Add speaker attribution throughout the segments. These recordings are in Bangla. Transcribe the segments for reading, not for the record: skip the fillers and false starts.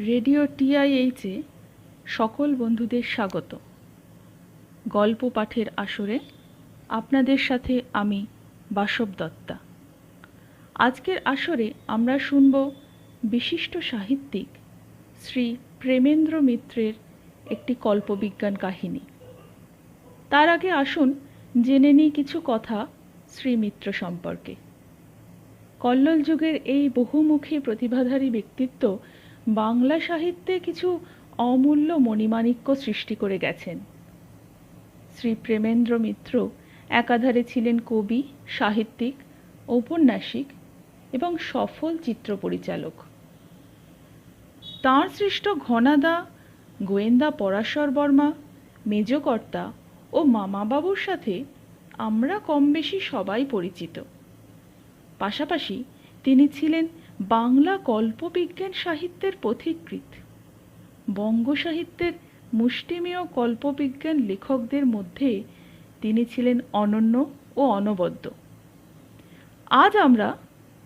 Speaker 1: রেডিও টিআইএইচে সকল বন্ধুদের স্বাগত। গল্প পাঠের আসরে আপনাদের সাথে আমি বাসব দত্তা। আজকের আসরে আমরা শুনব বিশিষ্ট সাহিত্যিক শ্রী প্রেমেন্দ্র মিত্রের একটি কল্পবিজ্ঞান কাহিনী। তার আগে আসুন জেনে নিই কিছু কথা শ্রী মিত্র সম্পর্কে। কল্লোল যুগের এই বহুমুখী প্রতিভাধারী ব্যক্তিত্ব বাংলা সাহিত্যে কিছু অমূল্য মণিমাণিক্য সৃষ্টি করে গেছেন। শ্রী প্রেমেন্দ্র মিত্র একাধারে ছিলেন কবি, সাহিত্যিক, ঔপন্যাসিক এবং সফল চিত্র পরিচালক। তাঁর সৃষ্ট ঘনাদা, গোয়েন্দা পরাশর বর্মা, মেজকর্তা ও মামাবাবুর সাথে আমরা কমবেশি সবাই পরিচিত। পাশাপাশি তিনি ছিলেন বাংলা কল্পবিজ্ঞান সাহিত্যের পথিকৃৎ। বঙ্গ সাহিত্যের মুষ্টিমেয় কল্পবিজ্ঞান লেখকদের মধ্যে তিনি ছিলেন অনন্য ও অনবদ্য। আজ আমরা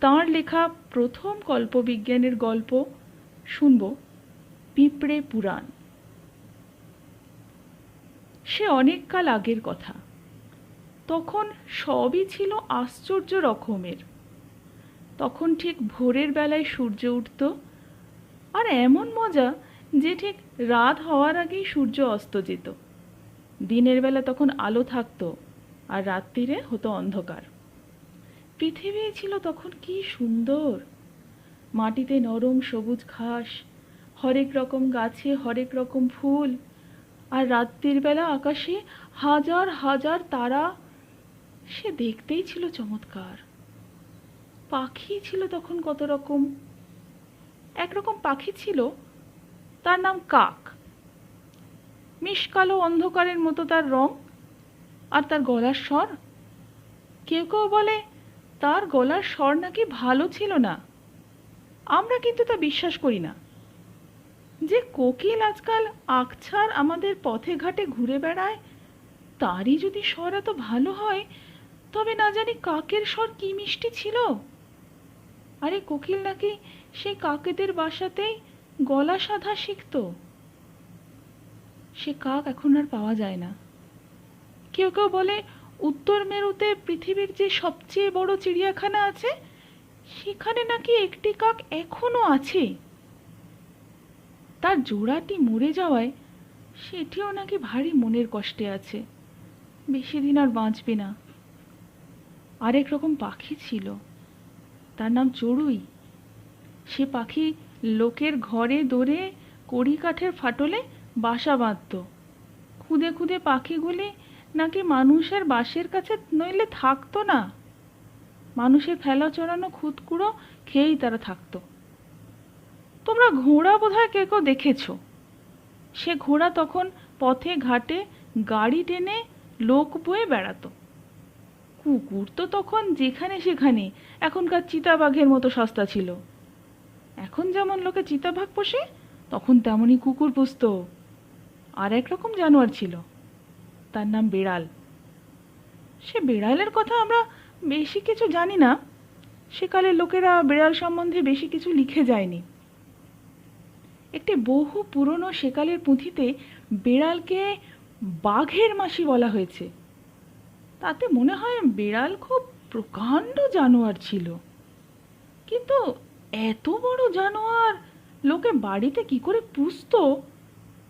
Speaker 1: তাঁর লেখা প্রথম কল্পবিজ্ঞানের গল্প শুনব, পিঁপড়ে পুরাণ। সে অনেককাল আগের কথা। তখন সবই ছিল আশ্চর্য রকমের। তখন ঠিক ভোরের বেলায় সূর্য উঠত, আর এমন মজা যে ঠিক রাত হওয়ার আগেই সূর্য অস্ত যেত। দিনের বেলা তখন আলো থাকতো আর রাত্রিরে হতো অন্ধকার। পৃথিবী ছিল তখন কি সুন্দর। মাটিতে নরম সবুজ ঘাস, হরেক রকম গাছে হরেক রকম ফুল, আর রাত্রির বেলা আকাশে হাজার হাজার তারা। সে দেখতেই ছিল চমৎকার। পাখি ছিল তখন কত রকম। একরকম পাখি ছিল, তার নাম কাক। মিশকালো অন্ধকারের মতো তার রং, আর তার গলার স্বর। কেউ কেউ বলে তার গলার স্বর নাকি ভালো ছিল না। আমরা কিন্তু তা বিশ্বাস করি না। যে কোকিল আজকাল আকছার আমাদের পথে ঘাটে ঘুরে বেড়ায়, তারই যদি স্বর এত ভালো হয়, তবে না জানি কাকের স্বর কি মিষ্টি ছিল। আরে কোকিল নাকি সেই কাকেদের বাসাতেই গলা সাধা শিখত। সে কাক এখন আর পাওয়া যায় না। কেউ কেউ বলে উত্তর মেরুতে পৃথিবীর যে সবচেয়ে বড় চিড়িয়াখানা আছে, সেখানে নাকি একটি কাক এখনো আছে। তার জোড়াটি মরে যাওয়ায় সেটিও নাকি ভারী মনের কষ্টে আছে, বেশি দিন আর বাঁচবে না। আরেক রকম পাখি ছিল, তার নাম চড়ুই। সে পাখি লোকের ঘরে দোরে কড়ি কাঠের ফাটলে বাসা বাঁধত। খুদে খুদে পাখিগুলি নাকি মানুষের বাসের কাছে নইলে থাকতো না। মানুষের ফেলা চড়ানো খুদকুড়ো খেয়েই তারা থাকতো। তোমরা ঘোড়া বোধহয় কেউ কেউ দেখেছ। সে ঘোড়া তখন পথে ঘাটে গাড়ি টেনে লোক বয়ে বেড়াতো। কুকুর তো তখন যেখানে সেখানে এখনকার চিতাবাঘের মতো সস্তা ছিল। এখন যেমন লোকে চিতাবাঘ পোষে, তখন তেমনই কুকুর পুষত। আর একরকম জানোয়ার ছিল, তার নাম বেড়াল। সে বেড়ালের কথা আমরা বেশি কিছু জানি না। সেকালের লোকেরা বেড়াল সম্বন্ধে বেশি কিছু লিখে যায়নি। একটি বহু পুরনো সেকালের পুঁথিতে বেড়ালকে বাঘের মাসি বলা হয়েছে। তাতে মনে হয় বেড়াল খুব প্রকাণ্ড জানোয়ার ছিল। কিন্তু এত বড় জানোয়ার লোকে বাড়িতে কি করে পুষত,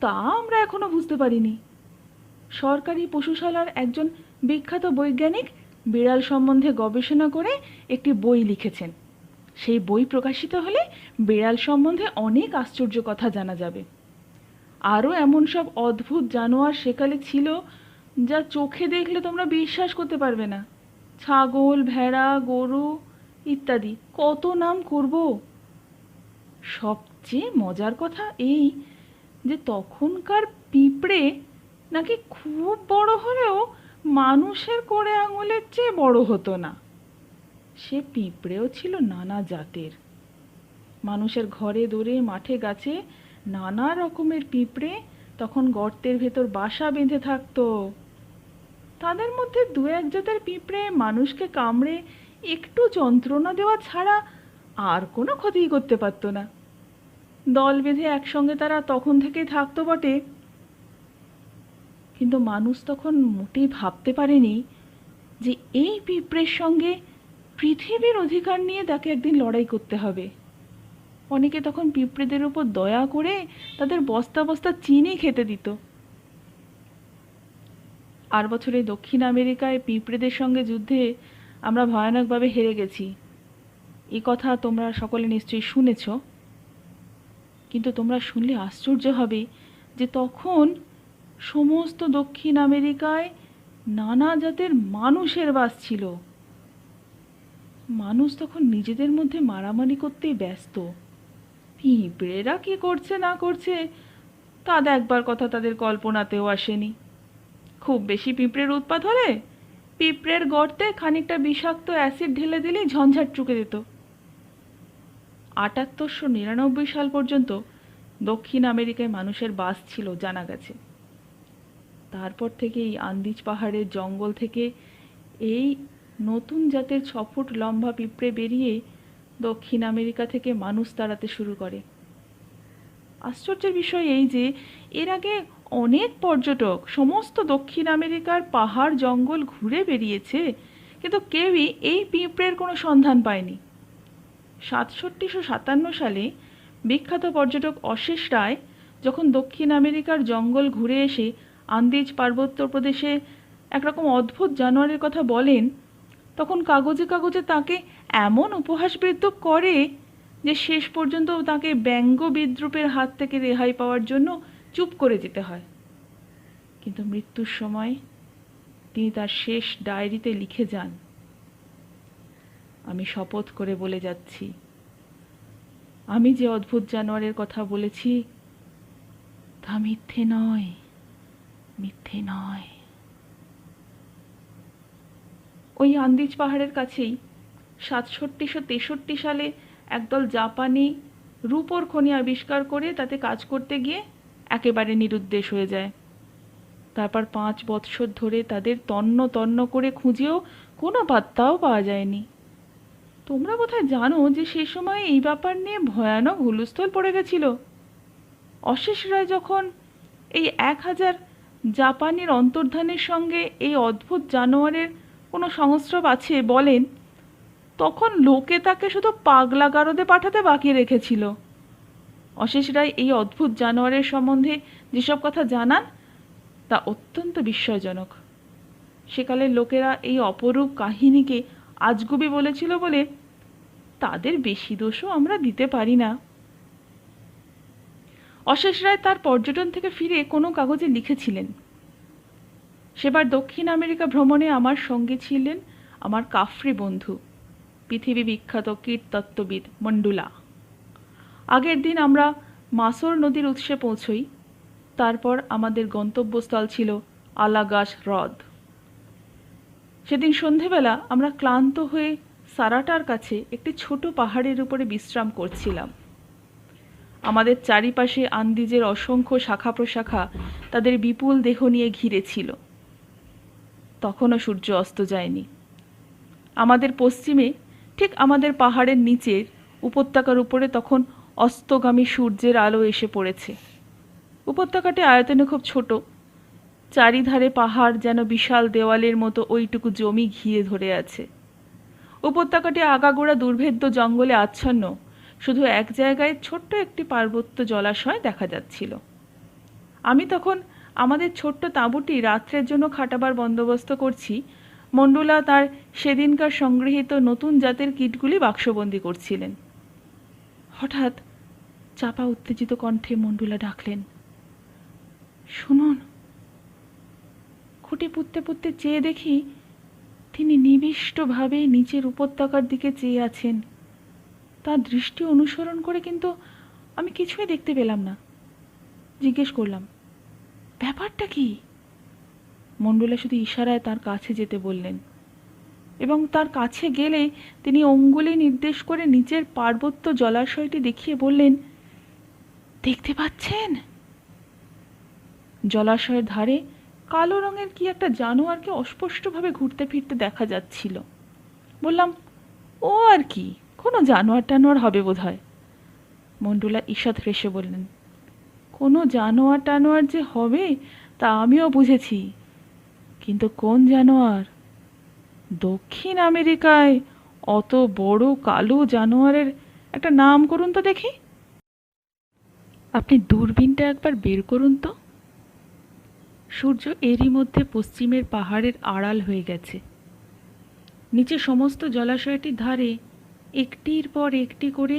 Speaker 1: তা আমরা এখনো বুঝতে পারিনি। সরকারি পশুশালার একজন বিখ্যাত বৈজ্ঞানিক বিড়াল সম্বন্ধে গবেষণা করে একটি বই লিখেছেন। সেই বই প্রকাশিত হলে বিড়াল সম্বন্ধে অনেক আশ্চর্য কথা জানা যাবে। আরও এমন সব অদ্ভুত জানোয়ার সেকালে ছিল যা চোখে দেখলে তোমরা বিশ্বাস করতে পারবে না। ছাগল, ভেড়া, গরু ইত্যাদি কত নাম করব। সবচেয়ে মজার কথা এই যে তখনকার পিঁপড়ে নাকি খুব বড় হলেও মানুষের কোড়ে আঙুলের চেয়ে বড় হতো না। সে পিঁপড়েও ছিল নানা জাতের। মানুষের ঘরে দোরে মাঠে গাছে নানা রকমের পিঁপড়ে তখন গর্তের ভেতর বাসা বেঁধে থাকতো। তাদের মধ্যে দু এক জাতের পিঁপড়ে মানুষকে কামড়ে একটু যন্ত্রণা দেওয়া ছাড়া আর কোনো ক্ষতিই করতে পারতো না। দল বেঁধে একসঙ্গে তারা তখন থেকেই থাকতো বটে, কিন্তু মানুষ তখন মোটেই ভাবতে পারেনি যে এই পিঁপড়ের সঙ্গে পৃথিবীর অধিকার নিয়ে তাকে একদিন লড়াই করতে হবে। অনেকে তখন পিঁপড়েদের উপর দয়া করে তাদের বস্তা বস্তা চিনি খেতে দিত। আর বছরে দক্ষিণ আমেরিকায় পিঁপড়েদের সঙ্গে যুদ্ধে আমরা ভয়ানকভাবে হেরে গেছি। এই কথা তোমরা সকলে নিশ্চয়ই শুনেছ, কিন্তু তোমরা শুনলে আশ্চর্য হবে যে তখন সমস্ত দক্ষিণ আমেরিকায় নানা জাতের মানুষের বাস ছিল। মানুষ তখন নিজেদের মধ্যে মারামারি করতে ব্যস্ত। পিঁপড়েরা কি করছে না করছে তা দেখবার কথা তাদের কল্পনাতেও আসেনি। খুব বেশি পিঁপড়ের উৎপাত হলে পিঁপড়ের গর্তে খানিকটা বিষাক্ত অ্যাসিড ঢেলে দিলেই ঝঞ্ঝাট চুকে যেত। 1899 সাল পর্যন্ত দক্ষিণ আমেরিকায় মানুষের বাস ছিল জানা গেছে। তারপর থেকে এই আন্দিজ পাহাড়ের জঙ্গল থেকে এই নতুন জাতের 6 ফুট লম্বা পিঁপড়ে বেরিয়ে দক্ষিণ আমেরিকা থেকে মানুষ তাড়াতে শুরু করে। আশ্চর্যের বিষয় এই যে এর আগে অনেক পর্যটক সমস্ত দক্ষিণ আমেরিকার পাহাড় জঙ্গল ঘুরে বেরিয়েছে, কিন্তু কেউই এই পিঁপড়ের কোনো সন্ধান পায়নি। 1757 সালে বিখ্যাত পর্যটক অশেষ রায় যখন দক্ষিণ আমেরিকার জঙ্গল ঘুরে এসে আন্দিজ পার্বত্য প্রদেশে একরকম অদ্ভুত জানোয়ারের কথা বলেন, তখন কাগজে কাগজে তাকে এমন উপহাস বিদ্রুপ করে যে শেষ পর্যন্ত তাকে ব্যঙ্গ বিদ্রুপের হাত থেকে রেহাই পাওয়ার জন্য চুপ করে যেতে হয়। কিন্তু মৃত্যুর সময় তিনি তার শেষ ডায়েরিতে লিখে যান, আমি শপথ করে বলে যাচ্ছি, আমি যে অদ্ভুত জানোয়ারের কথা বলেছি তা মিথ্যে নয়, মিথ্যে নয়। ওই আন্দিজ পাহাড়ের কাছেই 1763 সালে একদল জাপানি রূপোর খনি আবিষ্কার করে তাতে কাজ করতে গিয়ে একেবারে নিরুদ্দেশ হয়ে যায়। তারপর 5 বৎসর ধরে তাদের তন্ন তন্ন করে খুঁজেও কোনো পাত্তাও পাওয়া যায়নি। তোমরা বোধহয় জানো যে সেই সময় এই ব্যাপার নিয়ে ভয়ানক হুলস্থুল পড়ে গেছিল। অশেষ রায় যখন এই 1000 জাপানির অন্তর্ধানের সঙ্গে এই অদ্ভুত জানোয়ারের কোনো সংস্রব আছে বলেন, তখন লোকে তাকে শুধু পাগলা গারদে পাঠাতে বাকি রেখেছিল। অশেষ রায় এই অদ্ভুত জানোয়ারের সম্বন্ধে যেসব কথা জানান তা অত্যন্ত বিস্ময়জনক। সেকালের লোকেরা এই অপরূপ কাহিনীকে আজগুবি বলেছিল বলে তাদের বেশি দোষও আমরা দিতে পারি না। অশেষ রায় তার পর্যটন থেকে ফিরে কোনো কাগজে লিখেছিলেন, সেবার দক্ষিণ আমেরিকা ভ্রমণে আমার সঙ্গে ছিলেন আমার কাফ্রি বন্ধু পৃথিবী বিখ্যাত কীটতত্ত্ববিদ মন্ডুলা। আগের দিন আমরা মাসোর নদীর উৎসে পৌঁছই। তারপর আমাদের গন্তব্যস্থল ছিল আলাগাস হ্রদ। সেদিন সন্ধেবেলা আমরা ক্লান্ত হয়ে সারাটার কাছে একটি ছোট পাহাড়ের উপরে বিশ্রাম করছিলাম। আমাদের চারিপাশে আন্দিজের অসংখ্য শাখা প্রশাখা তাদের বিপুল দেহ নিয়ে ঘিরে ছিল। তখনও সূর্য অস্ত যায়নি। আমাদের পশ্চিমে ঠিক আমাদের পাহাড়ের নিচের উপত্যকার উপরে তখন অস্তগামী সূর্যের আলো এসে পড়েছে। উপত্যকাটি আয়তনে খুব ছোট, চারিধারে পাহাড় যেন বিশাল দেওয়ালের মতো ওইটুকু জমি ঘিরে ধরে আছে। উপত্যকাটি আগাগোড়া দুর্ভেদ্য জঙ্গলে আচ্ছন্ন, শুধু এক জায়গায় ছোট্ট একটি পার্বত্য জলাশয় দেখা যাচ্ছিল। আমি তখন আমাদের ছোট্ট তাঁবুটি রাত্রের জন্য খাটাবার বন্দোবস্ত করছি। মন্ডুলা তার সেদিনকার সংগৃহীত নতুন জাতের কীটগুলি বাক্সবন্দি করছিলেন। হঠাৎ চাপা উত্তেজিত কণ্ঠে মন্ডুলা ডাকলেন, শুনুন। খুঁটি পুঁততে পুঁততে চেয়ে দেখি তিনি নিবিষ্টভাবে নিচের উপত্যকার দিকে চেয়ে আছেন। তার দৃষ্টি অনুসরণ করে কিন্তু আমি কিছুই দেখতে পেলাম না। জিজ্ঞেস করলাম, ব্যাপারটা কি? মন্ডুলা শুধু ইশারায় তার কাছে যেতে বললেন, এবং তার কাছে গেলে তিনি অঙ্গুলি নির্দেশ করে নিচের পার্বত্য জলাশয়টি দেখিয়ে বললেন, দেখতে পাচ্ছেন? জলাশয়ের ধারে কালো রঙের কি একটা জানোয়ারকে অস্পষ্টভাবে ঘুরতে ফিরতে দেখা যাচ্ছিল। বললাম, ও আর কি, কোনো জানোয়ার টানোয়ার হবে বোধহয়। মণ্ডুলা ঈষৎ হেসে বললেন, কোনো জানোয়ার টানোয়ার যে হবে তা আমিও বুঝেছি, কিন্তু কোন জানোয়ার? দক্ষিণ আমেরিকায় অত বড় কালো জানোয়ারের একটা নাম করুন তো দেখি। আপনি দূরবীনটা একবার বের করুন তো। সূর্য এরই মধ্যে পশ্চিমের পাহাড়ের আড়াল হয়ে গেছে। নিচে সমস্ত জলাশয়টির ধারে একটির পর একটি করে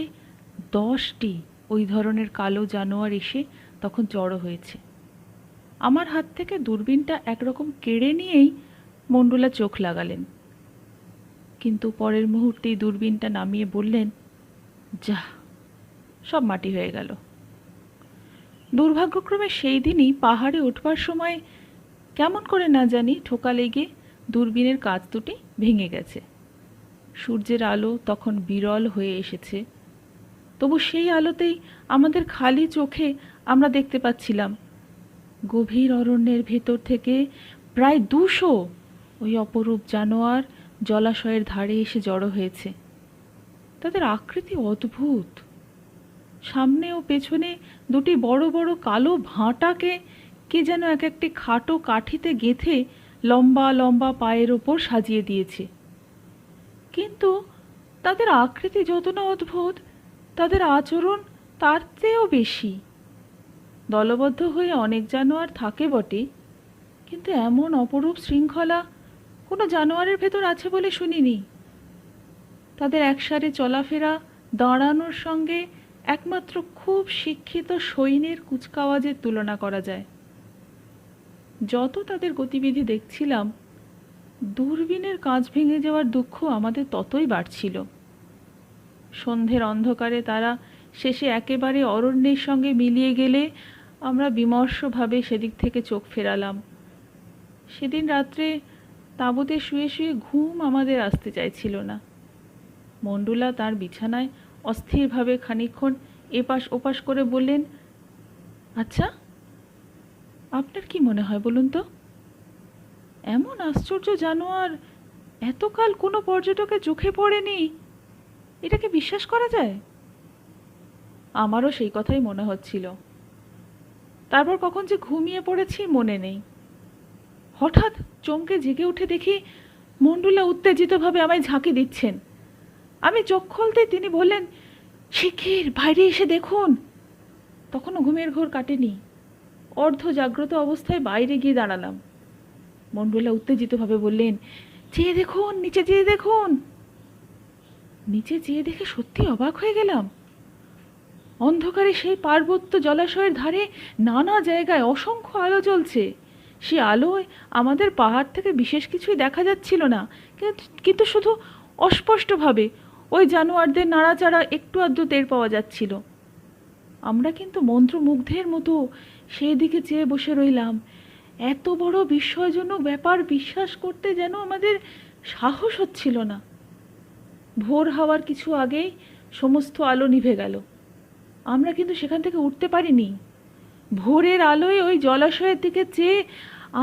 Speaker 1: 10টি ওই ধরনের কালো জানোয়ার এসে তখন জড়ো হয়েছে। আমার হাত থেকে দূরবীনটা একরকম কেড়ে নিয়েই মণ্ডুলা চোখ লাগালেন, কিন্তু পরের মুহূর্তেই দূরবীনটা নামিয়ে বললেন, যা, সব মাটি হয়ে গেল। দুর্ভাগ্যক্রমে সেই দিনই পাহাড়ে উঠবার সময় কেমন করে না জানি ঠোকা লেগে দূরবীনের কাঁচ দুটি ভেঙে গেছে। সূর্যের আলো তখন বিরল হয়ে এসেছে, তবু সেই আলোতেই আমাদের খালি চোখে আমরা দেখতে পাচ্ছিলাম গভীর অরণ্যের ভেতর থেকে প্রায় 200 ওই অপরূপ জানোয়ার জলাশয়ের ধারে এসে জড়ো হয়েছে। তাদের আকৃতি অদ্ভুত। সামনে ও পেছনে দুটি বড় বড় কালো ভাঁটাকে কে যেন এক একটি খাটো কাঠিতে গেঁথে লম্বা লম্বা পায়ের ওপর সাজিয়ে দিয়েছে। কিন্তু তাদের আকৃতি যত না অদ্ভুত, তাদের আচরণ তার চেয়েও বেশি। দলবদ্ধ হয়ে অনেক জানোয়ার থাকে বটে, কিন্তু এমন অপরূপ শৃঙ্খলা কোনো জানোয়ারের ভেতর আছে বলে শুনিনি। তাদের একসারে চলাফেরা, দাঁড়ানোর সঙ্গে একমাত্র খুব শিক্ষিত সৈন্যের কুচকাওয়াজের তুলনা করা যায়। যত তাদের গতিবিধি দেখছিলাম, দূরবীনের কাঁচ ভেঙে যাওয়ার দুঃখ আমাদের ততই বাড়ছিল। সন্ধ্যের অন্ধকারে তারা শেষে একেবারে অরণ্যের সঙ্গে মিলিয়ে গেলে আমরা বিমর্ষভাবে সেদিক থেকে চোখ ফেরালাম। সেদিন রাত্রে তাঁবুতে শুয়ে শুয়ে ঘুম আমাদের আসতে চাইছিল না। মণ্ডুলা তার বিছানায় অস্থিরভাবে খানিকক্ষণ এপাশ ওপাশ করে বললেন, আচ্ছা, আপনার কি মনে হয় বলুন তো, এমন আশ্চর্য জানোয়ার এতকাল কোনো পর্যটকের চোখে পড়েনি, এটাকে বিশ্বাস করা যায়? আমারও সেই কথাই মনে হচ্ছিল। তারপর কখন যে ঘুমিয়ে পড়েছি মনে নেই। হঠাৎ চমকে জেগে উঠে দেখি মণ্ডুলা উত্তেজিতভাবে আমায় ঝাঁকি দিচ্ছেন। আমি চোখ খুলতেই তিনি বললেন, শিগগির বাইরে এসে দেখুন। তখনও ঘুমের ঘোর কাটেনি। অর্ধ জাগ্রত অবস্থায় বাইরে গিয়ে দাঁড়ালাম। মণ্ডুলা উত্তেজিতভাবে বললেন, চেয়ে দেখুন, নিচে চেয়ে দেখুন। নিচে চেয়ে দেখে সত্যি অবাক হয়ে গেলাম। অন্ধকারে সেই পার্বত্য জলাশয়ের ধারে নানা জায়গায় অসংখ্য আলো জ্বলছে। সে আলোয় আমাদের পাহাড় থেকে বিশেষ কিছুই দেখা যাচ্ছিল না, কিন্তু শুধু অস্পষ্টভাবে ওই জানোয়ারদের নাড়াচাড়া একটু আধটু টের পাওয়া যাচ্ছিল। আমরা কিন্তু মন্ত্রমুগ্ধের মতো সেই দিকে চেয়ে বসে রইলাম। এত বড় বিস্ময়জনক ব্যাপার বিশ্বাস করতে যেন আমাদের সাহস হচ্ছিল না। ভোর হওয়ার কিছু আগেই সমস্ত আলো নিভে গেল। আমরা কিন্তু সেখান থেকে উঠতে পারিনি। ভোরের আলোয় ওই জলাশয়ের দিকে চেয়ে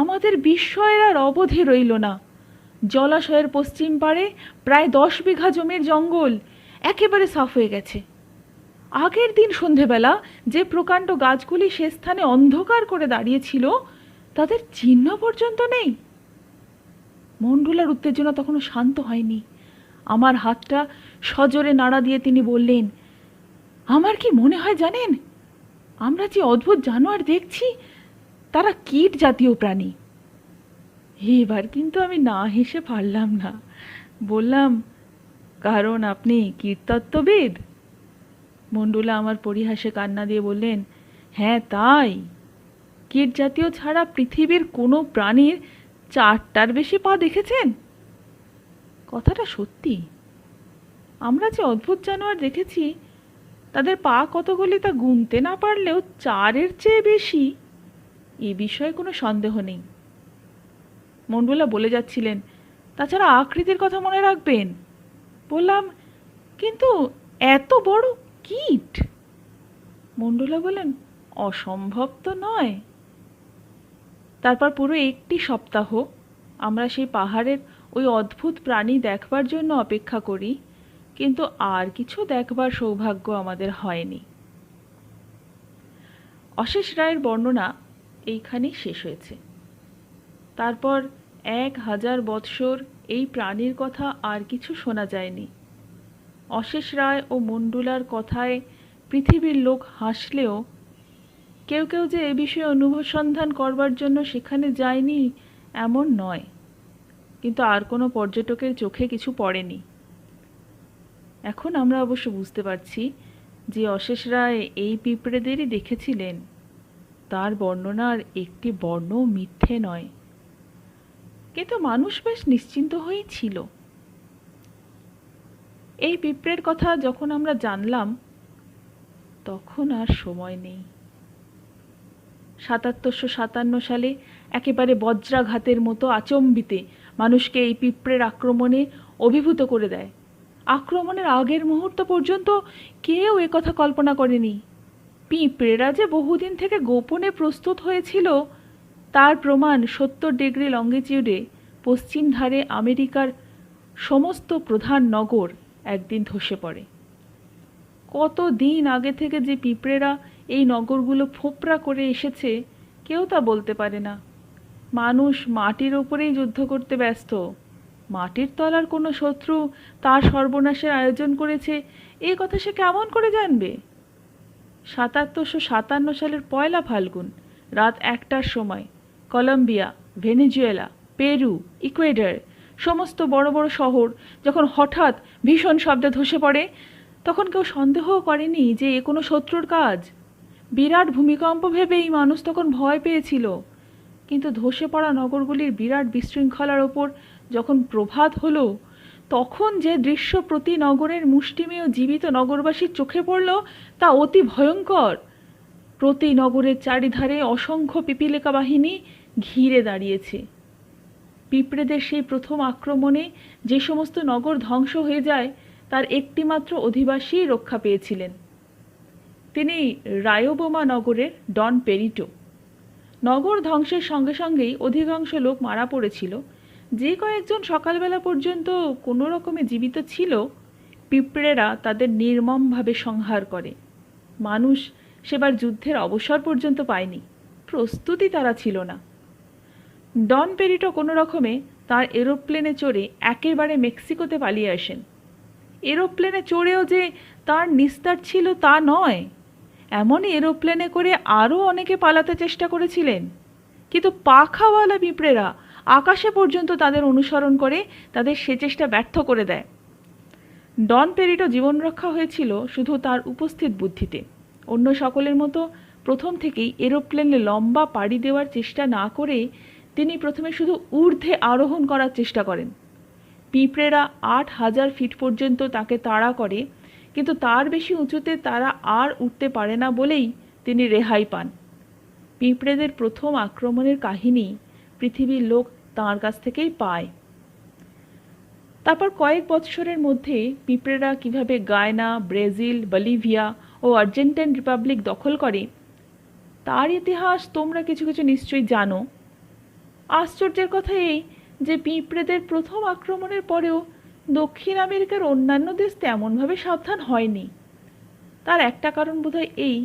Speaker 1: আমাদের বিস্ময়ের আর অবধি রইল না। জলাশয়ের পশ্চিম পাড়ে প্রায় 10 বিঘা জমির জঙ্গল একেবারে সাফ হয়ে গেছে। আগের দিন সন্ধেবেলা যে প্রকাণ্ড গাছগুলি সে স্থানে অন্ধকার করে দাঁড়িয়েছিল, তাদের চিহ্ন পর্যন্ত নেই। মণ্ডুলার উত্তেজনা তখনও শান্ত হয়নি। আমার হাতটা সজোরে নাড়া দিয়ে তিনি বললেন, আমার কি মনে হয় জানেন, আমরা যে অদ্ভুত জানোয়ার দেখছি তারা কীট জাতীয় প্রাণী। এবার কিন্তু আমি না হেসে পারলাম না। বললাম, কারণ আপনি কীটতত্ত্ববিদ। মণ্ডুলা আমার পরিহাসে কান্না দিয়ে বললেন, হ্যাঁ তাই, কীট জাতীয় ছাড়া পৃথিবীর কোনো প্রাণীর 4টার বেশি পা দেখেছেন? কথাটা সত্যি। আমরা যে অদ্ভুত জানোয়ার দেখেছি তাদের পা কতগুলি তা গুনতে না পারলেও 4-এর চেয়ে বেশি, এ বিষয়ে কোনো সন্দেহ নেই। মণ্ডুলা বলে যাচ্ছিলেন, তাছাড়া আকৃতির কথা মনে রাখবেন। বললাম, কিন্তু এত বড় কীট? মণ্ডুলা বলেন, অসম্ভব তো নয়। তারপর পুরো একটি সপ্তাহ আমরা সেই পাহাড়ের ওই অদ্ভুত প্রাণী দেখবার জন্য অপেক্ষা করি, কিন্তু আর কিছু দেখবার সৌভাগ্য আমাদের হয়নি। অশেষ রায়ের বর্ণনা এইখানেই শেষ হয়েছে। তারপর 1000 বৎসর এই প্রাণীর কথা আর কিছু শোনা যায়নি। অশেষ রায় ও মণ্ডুলার কথায় পৃথিবীর লোক হাসলেও কেউ কেউ যে এ বিষয়ে অনুসন্ধান করবার জন্য সেখানে যায়নি এমন নয়, কিন্তু আর কোনো পর্যটকের চোখে কিছু পড়েনি। এখন আমরা অবশ্য বুঝতে পারছি যে অশেষ রায় এই পিঁপড়েদেরই দেখেছিলেন। তার বর্ণনার একটি বর্ণও মিথ্যে নয়, কিন্তু মানুষ বেশ নিশ্চিন্ত হয়েই ছিল। এই পিঁপড়ের কথা যখন আমরা জানলাম তখন আর সময় নেই। ৭৭৫৭ সালে একেবারে বজ্রাঘাতের মতো আচম্বিতে মানুষকে এই পিঁপড়ের আক্রমণে অভিভূত করে দেয়। আক্রমণের আগের মুহূর্ত পর্যন্ত কেউ একথা কল্পনা করেনি। পিঁপড়েরা যে বহুদিন থেকে গোপনে প্রস্তুত হয়েছিল তার প্রমাণ ৭০ ডিগ্রি লঙ্গিটিউডে পশ্চিম ধারে আমেরিকার সমস্ত প্রধান নগর একদিন ধসে পড়ে। কত দিন আগে থেকে যে পিঁপড়েরা এই নগরগুলো ফোপরা করে এসেছে কেউ তা বলতে পারে না। মানুষ মাটির ওপরেই যুদ্ধ করতে ব্যস্ত। মাটির তলার কোনো শত্রু তার সর্বনাশের আয়োজন করেছে এই কথা সে কেমন করে জানবে? ৭৭৫৭ সালের ১ ফাল্গুন রাত ১টার সময় কলম্বিয়া, ভেনেজুয়েলা, পেরু, ইকুয়েডর সমস্ত বড় বড় শহর যখন হঠাৎ ভীষণ শব্দে ধসে পড়ে তখন কেউ সন্দেহও করেনি যে এ কোনো শত্রুর কাজ। বিরাট ভূমিকম্প ভেবেই মানুষ তখন ভয় পেয়েছিল, কিন্তু ধসে পড়া নগরগুলির বিরাট বিশৃঙ্খলার ওপর যখন প্রভাত হলো তখন যে দৃশ্য প্রতি নগরের মুষ্টিমেয় জীবিত নগরবাসীর চোখে পড়ল তা অতি ভয়ঙ্কর। প্রতি নগরের চারিধারে অসংখ্য পিপীলিকা বাহিনী ঘিরে দাঁড়িয়েছে। পিঁপড়েদের সেই প্রথম আক্রমণে যে সমস্ত নগর ধ্বংস হয়ে যায় তার একটিমাত্র অধিবাসী রক্ষা পেয়েছিলেন। তিনি রায়োবোমা নগরের ডন পেরিটো। নগর ধ্বংসের সঙ্গে সঙ্গেই অধিকাংশ লোক মারা পড়েছিল। যে কয়েকজন সকালবেলা পর্যন্ত কোনো রকমে জীবিত ছিল পিঁপড়েরা তাদের নির্মমভাবে সংহার করে। মানুষ সেবার যুদ্ধের অবসর পর্যন্ত পায়নি, প্রস্তুতি তারা ছিল না। ডন পেরিটো কোনো রকমে তার এরোপ্লেনে চড়ে একেবারে মেক্সিকোতে পালিয়ে আসেন। এরোপ্লেনে চড়েও যে তার নিস্তার ছিল তা নয়, এমনই এরোপ্লেনে করে আরও অনেকে পালাতে চেষ্টা করেছিলেন, কিন্তু পাখাওয়ালা পিঁপড়েরা আকাশে পর্যন্ত তাদের অনুসরণ করে তাদের সে চেষ্টা ব্যর্থ করে দেয়। ডন পেরিটো জীবন রক্ষা হয়েছিল শুধু তার উপস্থিত বুদ্ধিতে। অন্য সকলের মতো প্রথম থেকেই এরোপ্লেনে লম্বা পাড়ি দেওয়ার চেষ্টা না করে তিনি প্রথমে শুধু ঊর্ধ্বে আরোহণ করার চেষ্টা করেন। পিঁপড়েরা ৮,০০০ ফিট পর্যন্ত তাকে তাড়া করে, কিন্তু তার বেশি উঁচুতে তারা আর উঠতে পারে না বলেই তিনি রেহাই পান। পিঁপড়েদের প্রথম আক্রমণের কাহিনী পৃথিবীর লোক তাঁর কাছ থেকেই পায়। তারপর কয়েক বৎসরের মধ্যে পিঁপড়েরা কিভাবে গায়না, ব্রাজিল, বলিভিয়া ও আর্জেন্টাইন রিপাবলিক দখল করে তার ইতিহাস তোমরা কিছু কিছু নিশ্চয়ই জানো। আশ্চর্যের কথা এই যে পিঁপড়েদের প্রথম আক্রমণের পরেও দক্ষিণ আমেরিকার অন্যান্য দেশ তেমনভাবে সাবধান হয়নি। তার একটা কারণ বোধহয় এই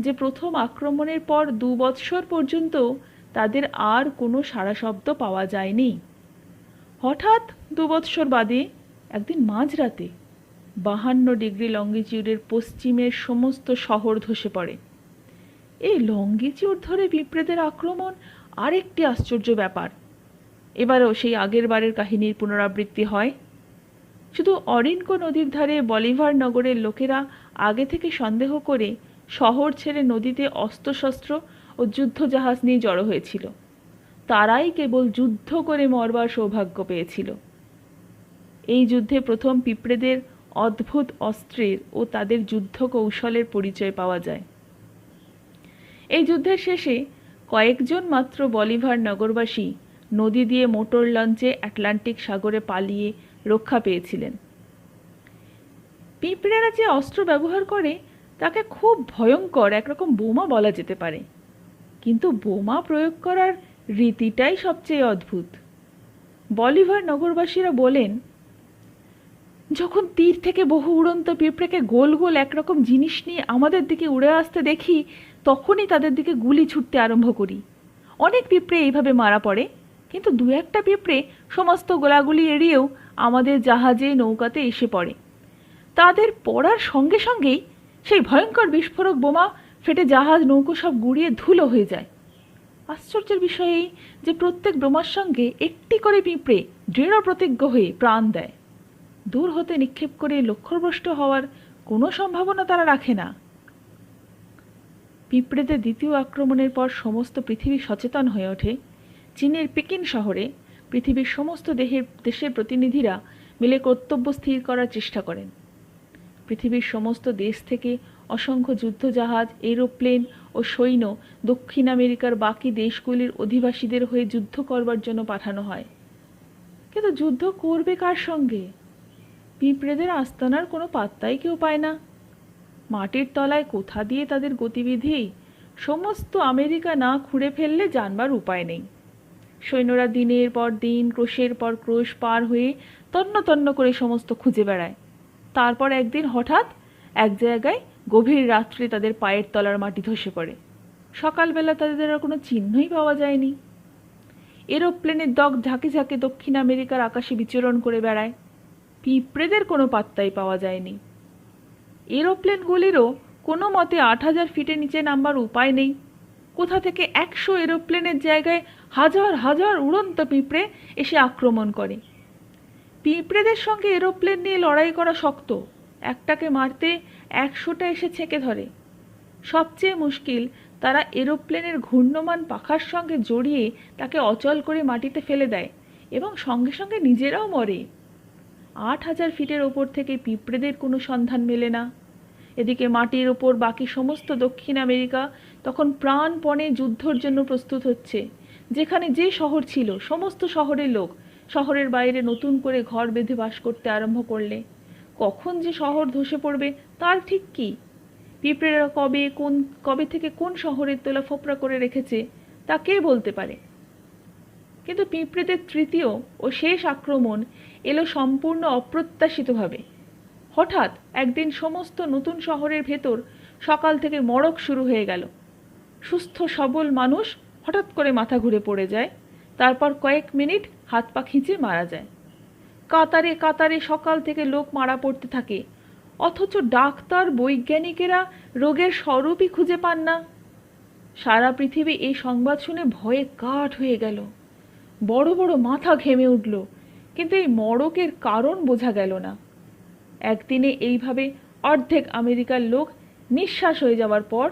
Speaker 1: যে প্রথম আক্রমণের পর ২ বৎসর পর্যন্ত তাদের আর কোনো সাড়া শব্দ পাওয়া যায়নি। হঠাৎ ২ বৎসর বাদে একদিন মাঝরাতে ৫২ ডিগ্রি লঙ্গিটিউডের পশ্চিমের সমস্ত শহর ধসে পড়ে। এই লঙ্গিটিউড ধরে পিঁপড়েদের আক্রমণ আরেকটি আশ্চর্য ব্যাপার। এবারেও সেই আগের বারের কাহিনীর পুনরাবৃত্তি হয়। শুধু অরিনকো নদীর ধারে বলিভার নগরের লোকেরা আগে থেকে সন্দেহ করে শহর ছেড়ে নদীতে অস্ত্রশস্ত্র ও যুদ্ধজাহাজ নিয়ে জড়ো হয়েছিল। তারাই কেবল যুদ্ধ করে মরবার সৌভাগ্য পেয়েছিল। এই যুদ্ধে প্রথম পিঁপড়েদের অদ্ভুত অস্ত্রের ও তাদের যুদ্ধ কৌশলের পরিচয় পাওয়া যায়। এই যুদ্ধের শেষে কয়েকজন মাত্র বলিভার নগরবাসী নদী দিয়ে মোটর লঞ্চে আটলান্টিক সাগরে পালিয়ে রক্ষা পেয়েছিলেন। পিঁপড়েরা যে অস্ত্র ব্যবহার করে তাকে খুব ভয়ঙ্কর একরকম বোমা বলা যেতে পারে, কিন্তু বোমা প্রয়োগ করার রীতিটাই সবচেয়ে অদ্ভুত। বলিভার নগরবাসীরা বলেন, যখন তীর থেকে বহু উড়ন্ত পিঁপড়েকে গোল গোল একরকম জিনিস নিয়ে আমাদের দিকে উড়ে আসতে দেখি তখনই তাদের দিকে গুলি ছুটতে আরম্ভ করি। অনেক পিঁপড়ে এইভাবে মারা পড়ে, কিন্তু দু একটা পিঁপড়ে সমস্ত গোলাগুলি এড়িয়েও আমাদের জাহাজে নৌকাতে এসে পড়ে। তাদের পড়ার সঙ্গে সঙ্গেই সেই ভয়ঙ্কর বিস্ফোরক বোমা ফেটে জাহাজ নৌকো সব গুঁড়িয়ে ধুলো হয়ে যায়। আশ্চর্যের বিষয় এই যে প্রত্যেক বোমার সঙ্গে একটি করে পিঁপড়ে দৃঢ় প্রতিজ্ঞ হয়ে প্রাণ দেয়। দূর হতে নিক্ষেপ করে লক্ষ্যভ্রষ্ট হওয়ার কোনো সম্ভাবনা তারা রাখে না। পিঁপড়েদের দ্বিতীয় আক্রমণের পর সমস্ত পৃথিবী সচেতন হয়ে ওঠে। চীনের পেকিং শহরে পৃথিবীর সমস্ত দেশের প্রতিনিধিরা মিলে কর্তব্য স্থির করার চেষ্টা করেন। পৃথিবীর সমস্ত দেশ থেকে অসংখ্য যুদ্ধজাহাজ, এরোপ্লেন ও সৈন্য দক্ষিণ আমেরিকার বাকি দেশগুলির অধিবাসীদের হয়ে যুদ্ধ করবার জন্য পাঠানো হয়। কিন্তু যুদ্ধ করবে কার সঙ্গে? পিঁপড়েদের আস্তানার কোনো পাত্তাই কেউ পায় না। মাটির তলায় কোথা দিয়ে তাদের গতিবিধি সমস্ত আমেরিকা না খুঁড়ে ফেললে জানবার উপায় নেই। সৈন্যরা দিনের পর দিন, ক্রোশের পর ক্রোশ পার হয়ে তন্ন তন্ন করে সমস্ত খুঁজে বেড়ায়। তারপর একদিন হঠাৎ এক জায়গায় গভীর রাত্রে তাদের পায়ের তলার মাটি ধসে পড়ে। সকালবেলা তাদের আর কোনো চিহ্নই পাওয়া যায়নি। এরোপ্লেনের দগ ঝাঁকে ঝাঁকে দক্ষিণ আমেরিকার আকাশে বিচরণ করে বেড়ায়। পিঁপড়েদের কোনো পাত্তাই পাওয়া যায়নি। এরোপ্লেনগুলিরও কোনো মতে ৮,০০০ ফিটের নিচে নামবার উপায় নেই। কোথা থেকে ১০০ এরোপ্লেনের জায়গায় হাজার হাজার উড়ন্ত পিঁপড়ে এসে আক্রমণ করে। পিঁপড়েদের সঙ্গে এরোপ্লেন নিয়ে লড়াই করা শক্ত। একটাকে মারতে ১০০টা এসে ছেঁকে ধরে। সবচেয়ে মুশকিল, তারা এরোপ্লেনের ঘূর্ণমান পাখার সঙ্গে জড়িয়ে তাকে অচল করে মাটিতে ফেলে দেয় এবং সঙ্গে সঙ্গে নিজেরাও মরে। ৮,০০০ ফিটের ওপর থেকে পিঁপড়েদের কোনো সন্ধান মেলে না। এদিকে মাটির ওপর বাকি সমস্ত দক্ষিণ আমেরিকা তখন প্রাণপণে যুদ্ধর জন্য প্রস্তুত হচ্ছে। যেখানে যে শহর ছিল সমস্ত শহরের লোক শহরের বাইরে নতুন করে ঘর বেঁধে বাস করতে আরম্ভ করলে কখন যে শহর ধসে পড়বে তার ঠিক কি? পিঁপড়েরা কবে থেকে কোন শহরের তোলা ফোপড়া করে রেখেছে তা কে বলতে পারে? কিন্তু পিঁপড়েদের তৃতীয় ও শেষ আক্রমণ এলো সম্পূর্ণ অপ্রত্যাশিতভাবে। হঠাৎ একদিন সমস্ত নতুন শহরের ভেতর সকাল থেকে মড়ক শুরু হয়ে গেল। সুস্থ সবল মানুষ হঠাৎ করে মাথা ঘুরে পড়ে যায়, তারপর কয়েক মিনিট হাত পা খিঁচে মারা যায়। কাতারে কাতারে সকাল থেকে লোক মারা পড়তে থাকে, অথচ ডাক্তার বৈজ্ঞানিকেরা রোগের স্বরূপই খুঁজে পান না। সারা পৃথিবী এই সংবাদ শুনে ভয়ে কাঠ হয়ে গেল। বড় বড় মাথা ঘেমে উঠল, কিন্তু এই মড়কের কারণ বোঝা গেল না। একদিনে এইভাবে অর্ধেক আমেরিকার লোক নিঃশ্বাস হয়ে যাওয়ার পর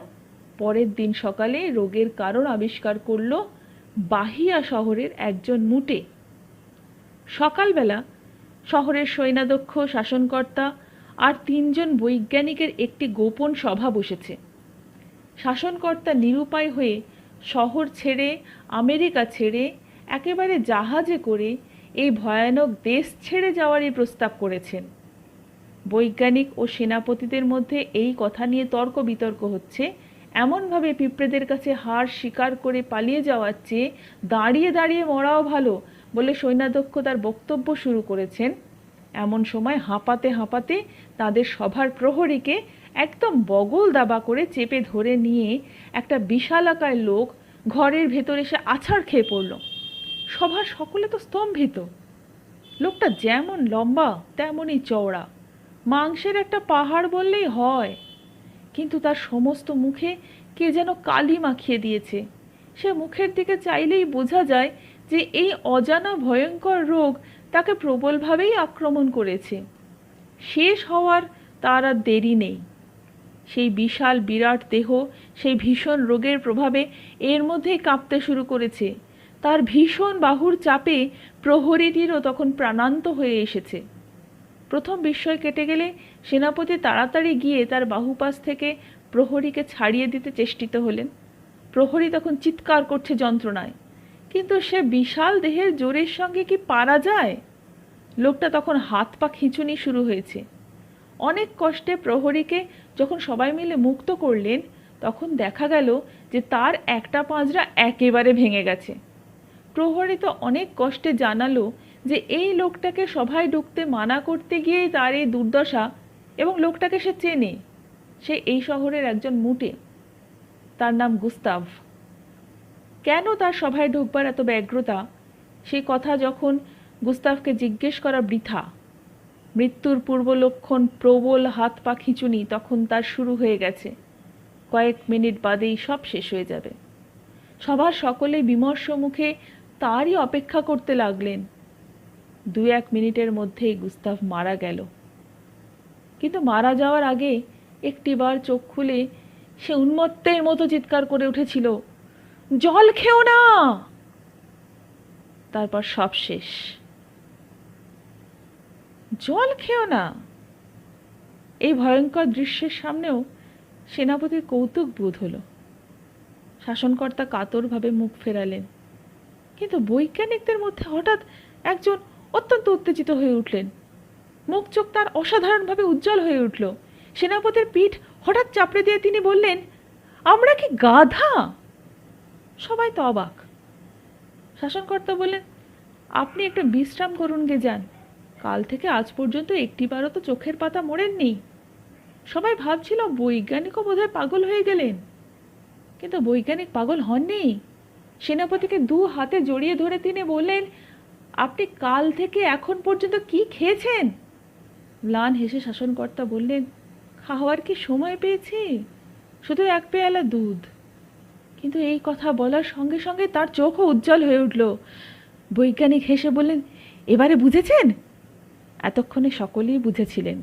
Speaker 1: পরের দিন সকালে রোগের কারণ আবিষ্কার করল বাহিয়া শহরের একজন মুটে। সকালবেলা শহরের সৈন্যাধ্যক্ষ, শাসনকর্তা আর ৩ জন বৈজ্ঞানিকের একটি গোপন সভা বসেছে। শাসনকর্তা নিরুপায় হয়ে শহর ছেড়ে, আমেরিকা ছেড়ে, একেবারে জাহাজে করে এই ভয়ানক দেশ ছেড়ে যাওয়ারই প্রস্তাব করেছেন। বৈজ্ঞানিক ও সেনাপতিদের মধ্যে এই কথা নিয়ে তর্ক বিতর্ক হচ্ছে। এমনভাবে পিঁপড়েদের কাছে হার স্বীকার করে পালিয়ে যাওয়ার চেয়ে দাঁড়িয়ে দাঁড়িয়ে মরাও ভালো বলে সৈন্যাধ্যক্ষ তার বক্তব্য শুরু করেছেন। এমন সময় হাঁপাতে হাঁপাতে তাদের সভার প্রহরীকে একদম বগল দাবা করে চেপে ধরে নিয়ে একটা বিশালাকায় লোক ঘরের ভেতর এসে আছাড় খেয়ে পড়ল। সভার সকলে তো স্তম্ভিত। লোকটা যেমন লম্বা তেমনই চওড়া, মাংসের একটা পাহাড় বললেই হয়, কিন্তু তার সমস্ত মুখে কে যেন কালি মাখিয়ে দিয়েছে। সে মুখের দিকে চাইলেই বোঝা যায় যে এই অজানা ভয়ঙ্কর রোগ তাকে প্রবলভাবেই আক্রমণ করেছে। শেষ হওয়ার তার আর দেরি নেই। সেই বিশাল বিরাট দেহ সেই ভীষণ রোগের প্রভাবে এর মধ্যেই কাঁপতে শুরু করেছে। তার ভীষণ বাহুর চাপে প্রহরীটিরও তখন প্রাণান্ত হয়ে এসেছে। প্রথম বিস্ময় কেটে গেলে সেনাপতি তাড়াতাড়ি গিয়ে তার বাহুপাশ থেকে প্রহরীকে ছাড়িয়ে দিতে চেষ্টিত হলেন। প্রহরী তখন চিৎকার করছে যন্ত্রণায়, কিন্তু সে বিশাল দেহের জোরের সঙ্গে কি পারা যায়? লোকটা তখন হাত পা খিঁচুনি শুরু হয়েছে। অনেক কষ্টে প্রহরীকে যখন সবাই মিলে মুক্ত করলেন তখন দেখা গেল যে তার একটা পাঁজরা একেবারে ভেঙে গেছে। প্রহরী তো অনেক কষ্টে জানালো যে এই লোকটাকে সভায় ঢুকতে মানা করতে গিয়েই তার এই দুর্দশা, এবং লোকটাকে সে চেনে, সে এই শহরের একজন মুটে। তার নাম গুস্তাভ। কেন তার সভায় ঢুকবার এত ব্যগ্রতা, সে কথা যখন গুস্তাভকে জিজ্ঞেস করা বৃথা। মৃত্যুর পূর্ব লক্ষণ প্রবল হাত পা খিঁচুনি তখন তার শুরু হয়ে গেছে। কয়েক মিনিট বাদেই সব শেষ হয়ে যাবে। সবার সকলেই বিমর্ষ মুখে তারই অপেক্ষা করতে লাগলেন। 2-1 মিনিটের মধ্যেই গুস্তাভ মারা গেল। কিন্তু মারা যাওয়ার আগে একটিবার চোখ খুলে সে উন্মত্তের মতো চিৎকার করে উঠেছিল, জল খেও না। তারপর সব শেষ। জল খেও না, এই ভয়ঙ্কর দৃশ্যের সামনেও সেনাপতির কৌতুক বোধ হলো। শাসনকর্তা কাতরভাবে মুখ ফেরালেন। কিন্তু বৈজ্ঞানিকদের মধ্যে হঠাৎ একজন অত্যন্ত উত্তেজিত হয়ে উঠলেন। মুখ চোখ তার অসাধারণভাবে উজ্জ্বল হয়ে উঠল। সেনাপতির পিঠ হঠাৎ চাপড়ে দিয়ে তিনি বললেন, আমরা কি গাধা? সবাই তো অবাক। শাসনকর্তা বললেন, আপনি একটু বিশ্রাম করুন গে যান। কাল থেকে আজ পর্যন্ত একটিবারও তো চোখের পাতা মোড়েননি। সবাই ভাবছিল বৈজ্ঞানিকও বোধহয় পাগল হয়ে গেলেন। কিন্তু বৈজ্ঞানিক পাগল হননি। সেনাপতিকে 2 হাতে জড়িয়ে ধরে তিনি বললেন, আপনি কাল থেকে এখন পর্যন্ত কি খেয়েছেন? ম্লান হেসে শাসনকর্তা বললেন, খাওয়ার কি সময় পেয়েছি? শুধু 1 পেয়ালা দুধ। কিন্তু এই কথা বলার সঙ্গে সঙ্গে তার চোখও উজ্জ্বল হয়ে উঠল। বৈজ্ঞানিক হেসে বললেন, এবারে বুঝেছেন? এতক্ষণে সকলেই বুঝেছিলেন।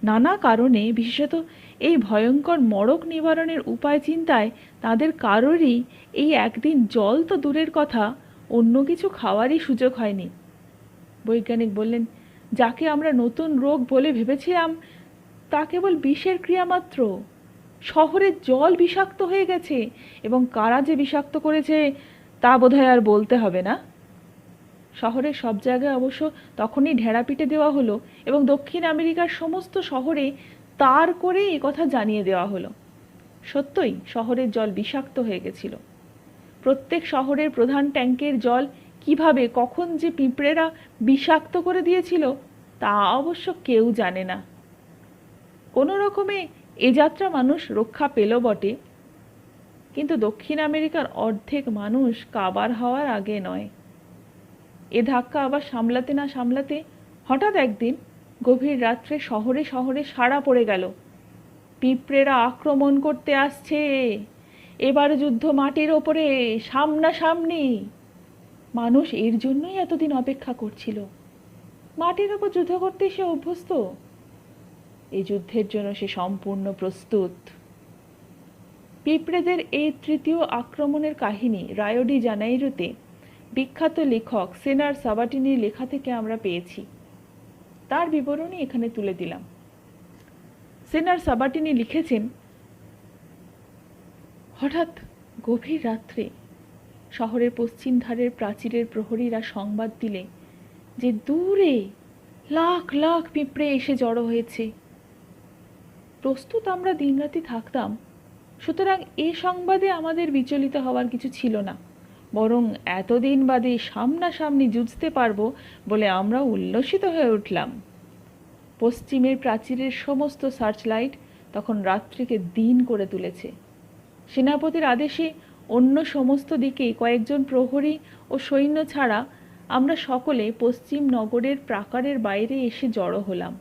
Speaker 1: নানা কারণে, বিশেষত এই ভয়ঙ্কর মড়ক নিবারণের উপায় চিন্তায় তাদের কারোরই এই একদিন জল তো দূরের কথা, অন্য কিছু খাওয়ারই সুযোগ হয়নি। বৈজ্ঞানিক বললেন, যাকে আমরা নতুন রোগ বলে ভেবেছিলাম তা কেবল বিষের ক্রিয়া মাত্র। শহরের জল বিষাক্ত হয়ে গেছে, এবং কারা যে বিষাক্ত করেছে তা বোধহয় আর বলতে হবে না। শহরের সব জায়গায় অবশ্য তখনই ঢেড়া পিটে দেওয়া হলো এবং দক্ষিণ আমেরিকার সমস্ত শহরে তার করে এ কথা জানিয়ে দেওয়া হলো। সত্যই শহরের জল বিষাক্ত হয়ে গেছিল। প্রত্যেক শহরের প্রধান ট্যাঙ্কের জল কিভাবে কখন যে পিঁপড়েরা বিষাক্ত করে দিয়েছিল তা অবশ্য কেউ জানে না। কোনো রকমে এ যাত্রা মানুষ রক্ষা পেল বটে, কিন্তু দক্ষিণ আমেরিকার অর্ধেক মানুষ কাবার হওয়ার আগে নয়। এ ধাক্কা আবার সামলাতে না সামলাতে হঠাৎ একদিন গভীর রাত্রে শহরে শহরে সাড়া পড়ে গেল, পিঁপড়েরা আক্রমণ করতে আসছে, এবার যুদ্ধ মাটির ওপরে, সামনাসামনি। মানুষ এর জন্যই এতদিন অপেক্ষা করছিল। মাটির ওপর যুদ্ধ করতে সে অভ্যস্ত। এই যুদ্ধের জন্য সে সম্পূর্ণ প্রস্তুত। পিঁপড়েদের এই তৃতীয় আক্রমণের কাহিনী রায়ো ডি জানেইরোতে বিখ্যাত লেখক সেনার সাবাটিনির লেখা থেকে আমরা পেয়েছি। তার বিবরণী এখানে তুলে দিলাম। সেনার সাবাটিনি লিখেছেন, হঠাৎ গভীর রাত্রে শহরের পশ্চিম ধারের প্রাচীরের প্রহরীরা সংবাদ দিলে যে দূরে লাখ লাখ পিঁপড়ে এসে জড়ো হয়েছে। প্রস্তুত আমরা দিনরাতি থাকতাম, সুতরাং এ সংবাদে আমাদের বিচলিত হওয়ার কিছু ছিল না, বরং এতদিন বাদে সামনাসামনি যুঝতে পারবো বলে আমরা উল্লসিত হয়ে উঠলাম। পশ্চিমের প্রাচীরের সমস্ত সার্চলাইট তখন রাত্রিকে দিন করে তুলেছে। সেনাপতির আদেশে অন্য সমস্ত দিকেই কয়েকজন প্রহরী ও সৈন্য ছাড়া আমরা সকলে পশ্চিম নগরের প্রাকারের বাইরে এসে জড়ো হলাম।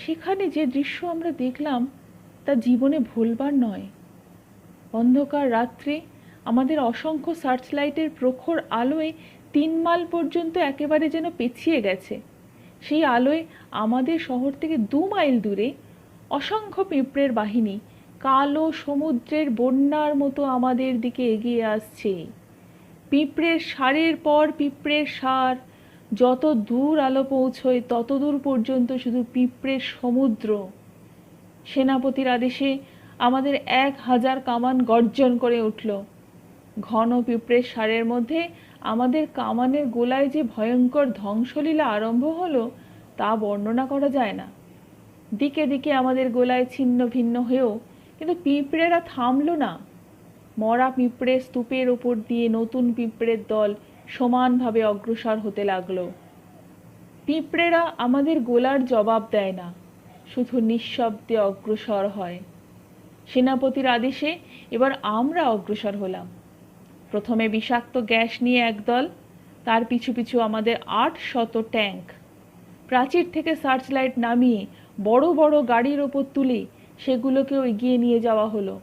Speaker 1: সেখানে যে দৃশ্য আমরা দেখলাম তা জীবনে ভুলবার নয়। অন্ধকার রাত্রে আমাদের অসংখ্য সার্চলাইটের প্রখর আলোয় 3 মাইল পর্যন্ত একেবারে যেন পেছিয়ে গেছে। সেই আলোয় আমাদের শহর থেকে 2 মাইল দূরে অসংখ্য পিঁপড়ের বাহিনী কালো সমুদ্রের বন্যার মতো আমাদের দিকে এগিয়ে আসছে। পিঁপড়ের সারের পর পিঁপড়ের সার, যত দূর আলো পৌঁছয় তত দূর পর্যন্ত শুধু পিঁপড়ের সমুদ্র। সেনাপতির আদেশে আমাদের 1000 কামান গর্জন করে উঠল। ঘন পিঁপড়ের সারের মধ্যে আমাদের কামানের গোলায় যে ভয়ঙ্কর ধ্বংসলীলা আরম্ভ হলো তা বর্ণনা করা যায় না। দিকে দিকে আমাদের গোলায় ছিন্ন ভিন্ন হয়েও কিন্তু পিঁপড়েরা থামল না। মরা পিঁপড়ের স্তূপের ওপর দিয়ে নতুন পিঁপড়ের দল সমানভাবে অগ্রসর হতে লাগলো। পিঁপড়েরা আমাদের গোলার জবাব দেয় না, শুধু নিঃশব্দে অগ্রসর হয়। সেনাপতির আদেশে এবার আমরা অগ্রসর হলাম। প্রথমে বিষাক্ত গ্যাস নিয়ে একদল, তার পিছু পিছু আমাদের 800 ট্যাঙ্ক। প্রাচীর থেকে সার্চ লাইট নামিয়ে বড় বড় গাড়ির ওপর তুলে সেগুলোকেও এগিয়ে নিয়ে যাওয়া হলো।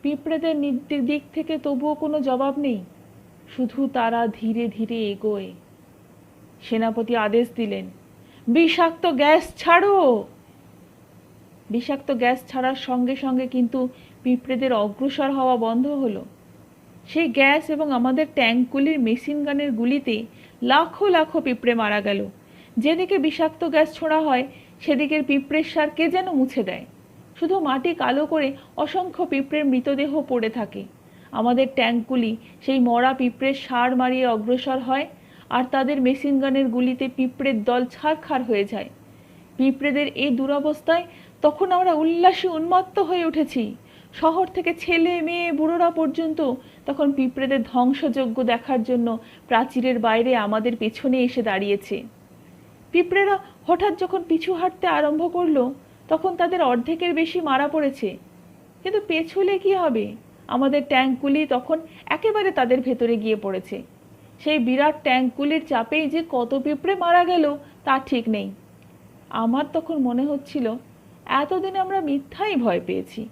Speaker 1: পিঁপড়েদের দিক থেকে তবুও কোনো জবাব নেই, শুধু তারা ধীরে ধীরে এগোয়। সেনাপতি আদেশ দিলেন, বিষাক্ত গ্যাস ছাড়ো। বিষাক্ত গ্যাস ছাড়ার সঙ্গে সঙ্গে কিন্তু পিঁপড়েদের অগ্রসর হওয়া বন্ধ হলো। সেই গ্যাস এবং আমাদের ট্যাঙ্কগুলির মেশিন গানের গুলিতে লাখো লাখো পিঁপড়ে মারা গেল। যেদিকে বিষাক্ত গ্যাস ছোড়া হয় সেদিকের পিঁপড়ের সার কে যেন মুছে দেয়। শুধু মাটি কালো করে অসংখ্য পিঁপড়ের মৃতদেহ পড়ে থাকে। আমাদের ট্যাঙ্কগুলি সেই মরা পিঁপড়ের সার মারিয়ে অগ্রসর হয়, আর তাদের মেশিন গানের গুলিতে পিঁপড়ের দল ছারখার হয়ে যায়। পিঁপড়েদের এই দুরবস্থায় তখন আমরা উল্লাসে উন্মত্ত হয়ে উঠেছি। শহর থেকে ছেলে মেয়ে বুড়োরা পর্যন্ত তখন পিঁপড়েদের ধ্বংসযজ্ঞ দেখার জন্য প্রাচীরের বাইরে আমাদের পেছনে এসে দাঁড়িয়েছে। পিঁপড়েরা হঠাৎ যখন পিছু হাঁটতে আরম্ভ করলো তখন তাদের অর্ধেকের বেশি মারা পড়েছে। কিন্তু পেছলে কি হবে? আমাদের ট্যাঙ্কগুলি তখন একেবারে তাদের ভেতরে গিয়ে পড়েছে। সেই বিরাট ট্যাঙ্কগুলির চাপেই যে কত পিঁপড়ে মারা গেল তা ঠিক নেই। আমার তখন মনে হচ্ছিল এতদিন আমরা মিথ্যাই ভয় পেয়েছি।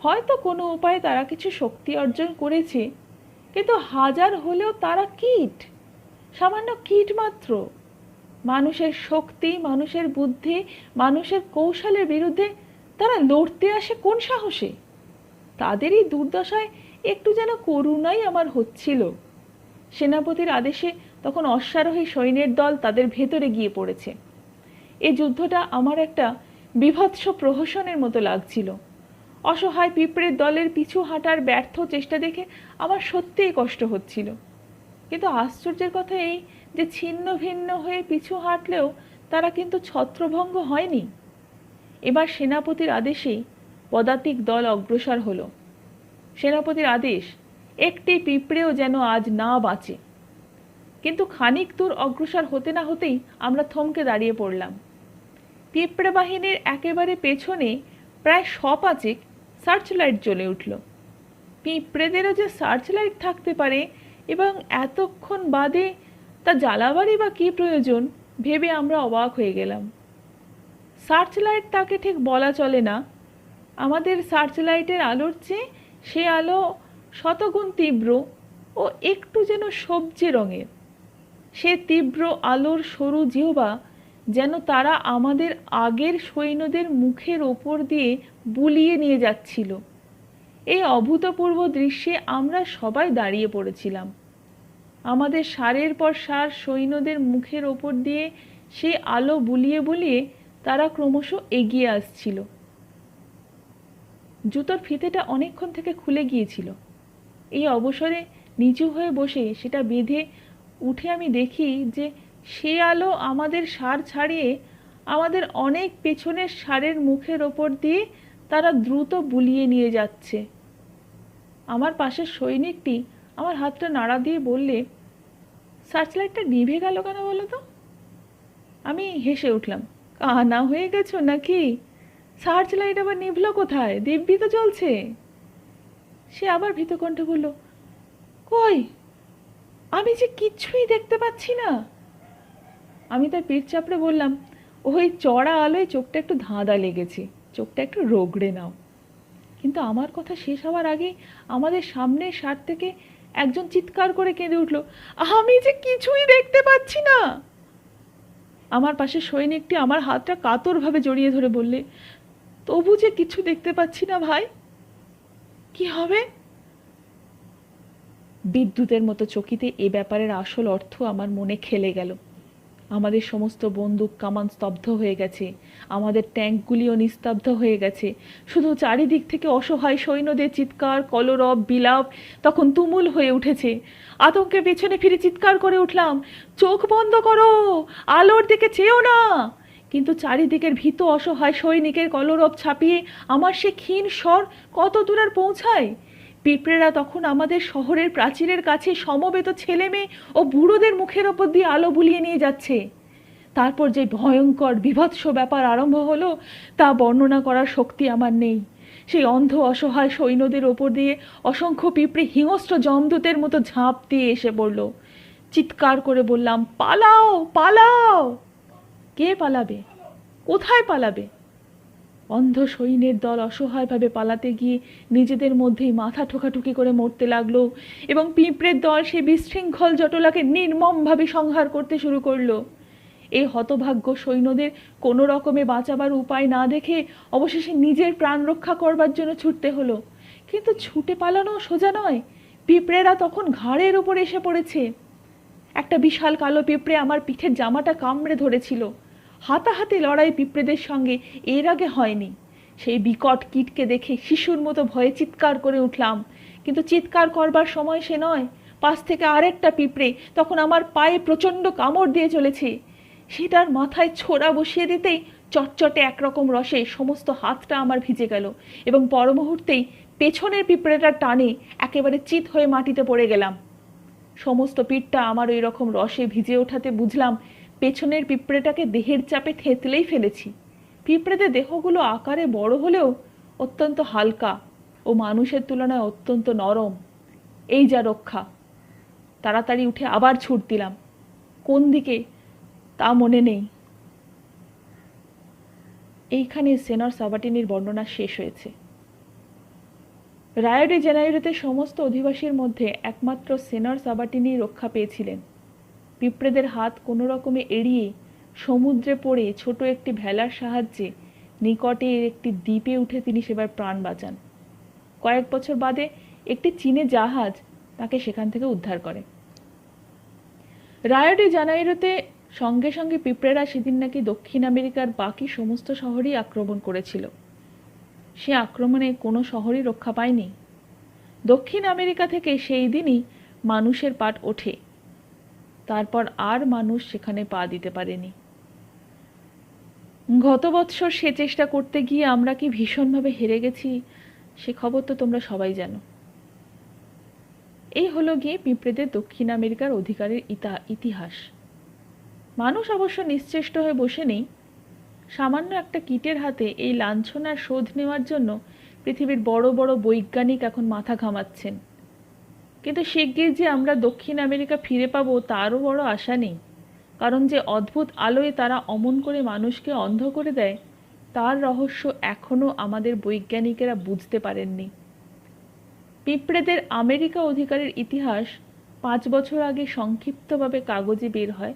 Speaker 1: হয়তো কোনো উপায়ে তারা কিছু শক্তি অর্জন করেছে, কিন্তু হাজার হলেও তারা কীট, সামান্য কীট মাত্র। মানুষের শক্তি, মানুষের বুদ্ধি, মানুষের কৌশলের বিরুদ্ধে তারা লড়তে আসে কোন সাহসে? তাদেরই দুর্দশায় একটু যেন করুণাই আমার হচ্ছিল। সেনাপতির আদেশে তখন অশ্বারোহী সৈন্যের দল তাদের ভেতরে গিয়ে পড়েছে। এই যুদ্ধটা আমার একটা বীভৎস প্রহসনের মতো লাগছিল। অসহায় পিঁপড়ের দলের পিছু হাঁটার ব্যর্থ চেষ্টা দেখে আমার সত্যিই কষ্ট হচ্ছিল। কিন্তু আশ্চর্যের কথা এই যে ছিন্ন ভিন্ন হয়ে পিছু হাঁটলেও তারা কিন্তু ছত্রভঙ্গ হয়নি। এবার সেনাপতির আদেশেই পদাতিক দল অগ্রসর হলো। সেনাপতির আদেশ, একটি পিঁপড়েও যেন আজ না বাঁচে। কিন্তু খানিক দূর অগ্রসর হতে না হতেই আমরা থমকে দাঁড়িয়ে পড়লাম। পিঁপড়ে বাহিনীর একেবারে পেছনে প্রায় 100 সার্চ লাইট জ্বলে উঠল। পিঁপড়েদেরও যে সার্চ লাইট থাকতে পারে এবং এতক্ষণ বাদে তা জ্বালাবারই বা কী প্রয়োজন ভেবে আমরা অবাক হয়ে গেলাম। সার্চ লাইট তাকে ঠিক বলা চলে না। আমাদের সার্চ লাইটের আলোর চেয়ে সে আলো শতগুণ তীব্র ও একটু যেন সবজি রঙের। সে তীব্র আলোর সরু জিহ্বা যেন তারা আমাদের আগের সৈন্যদের মুখের ওপর দিয়ে বুলিয়ে নিয়ে যাচ্ছিল। এই অভূতপূর্ব দৃশ্যে আমরা সবাই দাঁড়িয়ে পড়েছিলাম। আমাদের সারের পর সার সৈন্যদের মুখের ওপর দিয়ে সে আলো বুলিয়ে বুলিয়ে তারা ক্রমশ এগিয়ে আসছিল। জুতোর ফিতেটা অনেকক্ষণ থেকে খুলে গিয়েছিল। এই অবসরে নিচু হয়ে বসে সেটা বেঁধে উঠে আমি দেখি যে সে আলো আমাদের সার ছাড়িয়ে আমাদের অনেক পেছনের সারের মুখের ওপর দিয়ে তারা দ্রুত বুলিয়ে নিয়ে যাচ্ছে। আমার পাশের সৈনিকটি আমার হাতটা নাড়া দিয়ে বললে, সার্চ লাইটটা নিভে গেল কেন বলো তো? আমি হেসে উঠলাম, কানা হয়ে গেছো নাকি? সার্চ লাইট আবার নিভলো কোথায়? দিব্যি তো জ্বলছে। সে আবার ভীতকণ্ঠে বলল, কই, আমি যে কিচ্ছুই দেখতে পাচ্ছি না। আমি তার পিঠ চাপড়ে বললাম, ওই চড়া আলোয় চোখটা একটু ধাঁধা লেগেছে, চোখটা একটু রগড়ে নাও। কিন্তু আমার কথা শেষ হওয়ার আগে আমাদের সামনের সার থেকে একজন চিৎকার করে কেঁদে উঠল, আমি যে কিছুই দেখতে পাচ্ছি না। আমার পাশে সৈনিকটি আমার হাতটা কাতরভাবে জড়িয়ে ধরে বললে, তবু যে কিছু দেখতে পাচ্ছি না ভাই, কি হবে? বিদ্যুতের মতো চকিতে এ ব্যাপারের আসল অর্থ আমার মনে খেলে গেল। আমাদের সমস্ত বন্দুক কামান স্তব্ধ হয়ে গেছে, আমাদের ট্যাঙ্কগুলিও নিস্তব্ধ হয়ে গেছে। শুধু চারিদিক থেকে অসহায় সৈন্যদের চিৎকার, কলরব, বিলাপ তখন তুমুল হয়ে উঠেছে। আতঙ্কে পেছনে ফিরে চিৎকার করে উঠলাম, চোখ বন্ধ করো, আলোর দিকে চেয়েও না। কিন্তু চারিদিকের ভীত অসহায় সৈনিকের কলরব ছাপিয়ে আমার সে ক্ষীণ স্বর কত দূর আর পৌঁছায়? পিঁপড়েরা তখন আমাদের শহরের প্রাচীরের কাছে সমবেত ছেলে মেয়ে ও বুড়োদের মুখের ওপর দিয়ে আলো বুলিয়ে নিয়ে যাচ্ছে। তারপর যে ভয়ঙ্কর বিভৎস ব্যাপার আরম্ভ হলো তা বর্ণনা করার শক্তি আমার নেই। সেই অন্ধ অসহায় সৈন্যদের ওপর দিয়ে অসংখ্য পিঁপড়ে হিংস্র যমদূতের মতো ঝাঁপ দিয়ে এসে পড়ল। চিৎকার করে বললাম, পালাও পালাও! কে পালাবে? কোথায় পালাবে? অন্ধ সৈন্যের দল অসহায়ভাবে পালাতে গিয়ে নিজেদের মধ্যেই মাথা ঠোকাঠুকি করে মরতে লাগলো এবং পিঁপড়ের দল সেই বিশৃঙ্খল জটলাকে নির্মমভাবে সংহার করতে শুরু করলো। এই হতভাগ্য সৈন্যদের কোনো রকমে বাঁচাবার উপায় না দেখে অবশেষে নিজের প্রাণ রক্ষা করবার জন্য ছুটতে হলো। কিন্তু ছুটে পালানো সোজা নয়, পিঁপড়েরা তখন ঘাড়ের ওপর এসে পড়েছে। একটা বিশাল কালো পিঁপড়ে আমার পিঠের জামাটা কামড়ে ধরেছিল। হাতাহাতি লড়াই পিঁপড়েদের সঙ্গে এর আগে হয়নি। সেই বিকট কীটকে দেখে শিশুর মতো ভয়ে চিৎকার করে উঠলাম, কিন্তু চিৎকার করবার সময় সে নয়। পাশ থেকে আরেকটা পিঁপড়ে তখন আমার পায়ে প্রচণ্ড কামড় দিয়ে চলেছে। সেটার মাথায় ছোড়া বসিয়ে দিতেই চটচটে একরকম রসে সমস্ত হাতটা আমার ভিজে গেল এবং পর মুহূর্তেই পেছনের পিঁপড়েটার টানে একেবারে চিত হয়ে মাটিতে পড়ে গেলাম। সমস্ত পিঠটা আমার ওই রকম রসে ভিজে ওঠাতে বুঝলাম পেছনের পিঁপড়েটাকে দেহের চাপে থেতলেই ফেলেছি। পিঁপড়েদের দেহগুলো আকারে বড় হলেও অত্যন্ত হালকা ও মানুষের তুলনায় অত্যন্ত নরম। এই যা রক্ষা! তাড়াতাড়ি উঠে আবার ছুট দিলাম। কোন দিকে তা মনে নেই। এইখানে সেনর সাবাটিনির বর্ণনা শেষ হয়েছে। রায়ো ডি জেনাইরোতে সমস্ত অধিবাসীর মধ্যে একমাত্র সেনর সাবাটিনি রক্ষা পেয়েছিলেন। পিঁপড়েদের হাত কোনো রকমে এড়িয়ে সমুদ্রে পড়ে ছোট একটি ভেলার সাহায্যে নিকটের একটি দ্বীপে উঠে তিনি সেবার প্রাণ বাঁচান। কয়েক বছর বাদে একটি চীনে জাহাজ তাকে সেখান থেকে উদ্ধার করে। রায়ো ডি জেনাইরোতে সঙ্গে সঙ্গে পিঁপড়েরা সেদিন নাকি দক্ষিণ আমেরিকার বাকি সমস্ত শহরই আক্রমণ করেছিল। সে আক্রমণে কোনো শহরই রক্ষা পায়নি। দক্ষিণ আমেরিকা থেকে সেই দিনই মানুষের পাট ওঠে। তারপর আর মানুষ সেখানে পা দিতে পারেনি। গত বৎসর সে চেষ্টা করতে গিয়ে আমরা কি ভীষণভাবে হেরে গেছি সে খবর তো তোমরা সবাই জানো। এই হলো গিয়ে পিঁপড়েদের দক্ষিণ আমেরিকার অধিকারের ইতিহাস। মানুষ অবশ্য নিশ্চেষ্ট হয়ে বসে নেই। সামান্য একটা কীটের হাতে এই লাঞ্ছনার শোধ নেওয়ার জন্য পৃথিবীর বড় বড় বৈজ্ঞানিক এখন মাথা ঘামাচ্ছেন। কিন্তু শিগগির যে আমরা দক্ষিণ আমেরিকা ফিরে পাবো তারও বড় আশা নেই, কারণ যে অদ্ভুত আলোয় তারা অমন করে মানুষকে অন্ধ করে দেয় তার রহস্য এখনও আমাদের বৈজ্ঞানিকেরা বুঝতে পারেননি। পিঁপড়েদের আমেরিকা অধিকারের ইতিহাস 5 বছর আগে সংক্ষিপ্তভাবে কাগজে বের হয়।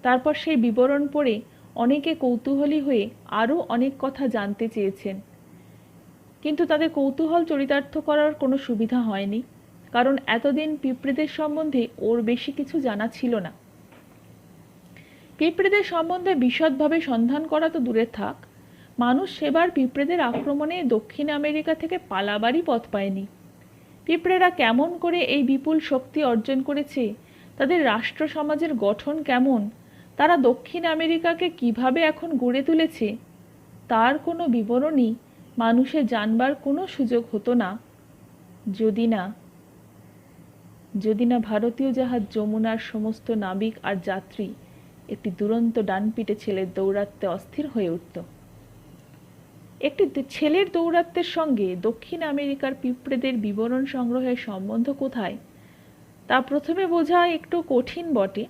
Speaker 1: তারপর সেই বিবরণ পড়ে অনেকে কৌতূহলী হয়ে আরও অনেক কথা জানতে চেয়েছেন, কিন্তু তাদের কৌতূহল চরিতার্থ করার কোনো সুবিধা হয়নি, কারণ এতদিন পিঁপড়েদের সম্বন্ধে ওর বেশি কিছু জানা ছিল না। পিঁপড়েদের সম্বন্ধে বিশদভাবে সন্ধান করা তো দূরে থাক, মানুষ সেবার পিঁপড়েদের আক্রমণে দক্ষিণ আমেরিকা থেকে পালাবারই পথ পায়নি। পিঁপড়েরা কেমন করে এই বিপুল শক্তি অর্জন করেছে, তাদের রাষ্ট্র সমাজের গঠন কেমন, তারা দক্ষিণ আমেরিকাকে কিভাবে এখন গড়ে তুলেছে, তার কোনো বিবরণই মানুষের জানবার কোনো সুযোগ হতো না যদি না ভারতীয় জাহাজ যমুনার সমস্ত নাবিক আর যাত্রী একটি দুরন্ত ডানপিটে ছেলের দৌরাত্ম্যে অস্থির হয়ে উঠত। একটি ছেলের দৌরাত্ম্যের সঙ্গে দক্ষিণ আমেরিকার পিঁপড়েদের বিবরণ সংগ্রহের সম্বন্ধ কোথায় তা প্রথমে বোঝা একটু কঠিন বটে।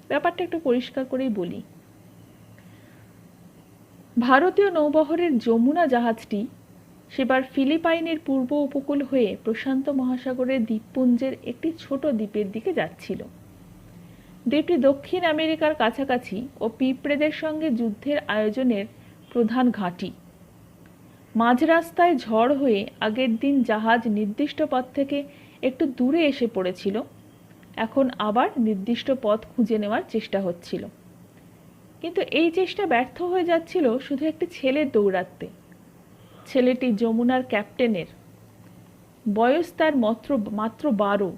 Speaker 1: ব্যাপারটা একটু পরিষ্কার করেই বলি। ভারতীয় নৌবহরের যমুনা জাহাজটি সেবার ফিলিপাইনের পূর্ব উপকূল হয়ে প্রশান্ত মহাসাগরের দ্বীপপুঞ্জের একটি ছোট দ্বীপের দিকে যাচ্ছিল। দ্বীপটি দক্ষিণ আমেরিকার কাছাকাছি ও পিঁপড়েদের সঙ্গে যুদ্ধের আয়োজনের প্রধান ঘাঁটি। মাঝ রাস্তায় ঝড় হয়ে আগের দিন জাহাজ নির্দিষ্ট পথ থেকে একটু দূরে এসে পড়েছিল, এখন আবার নির্দিষ্ট পথ খুঁজে নেওয়ার চেষ্টা হচ্ছিল। কিন্তু এই চেষ্টা ব্যর্থ হয়ে যাচ্ছিল শুধু একটি ছেলের দৌরাত্ম্যে। ছেলেটি যমুনার ক্যাপ্টেনের, বয়স তার মাত্র 12,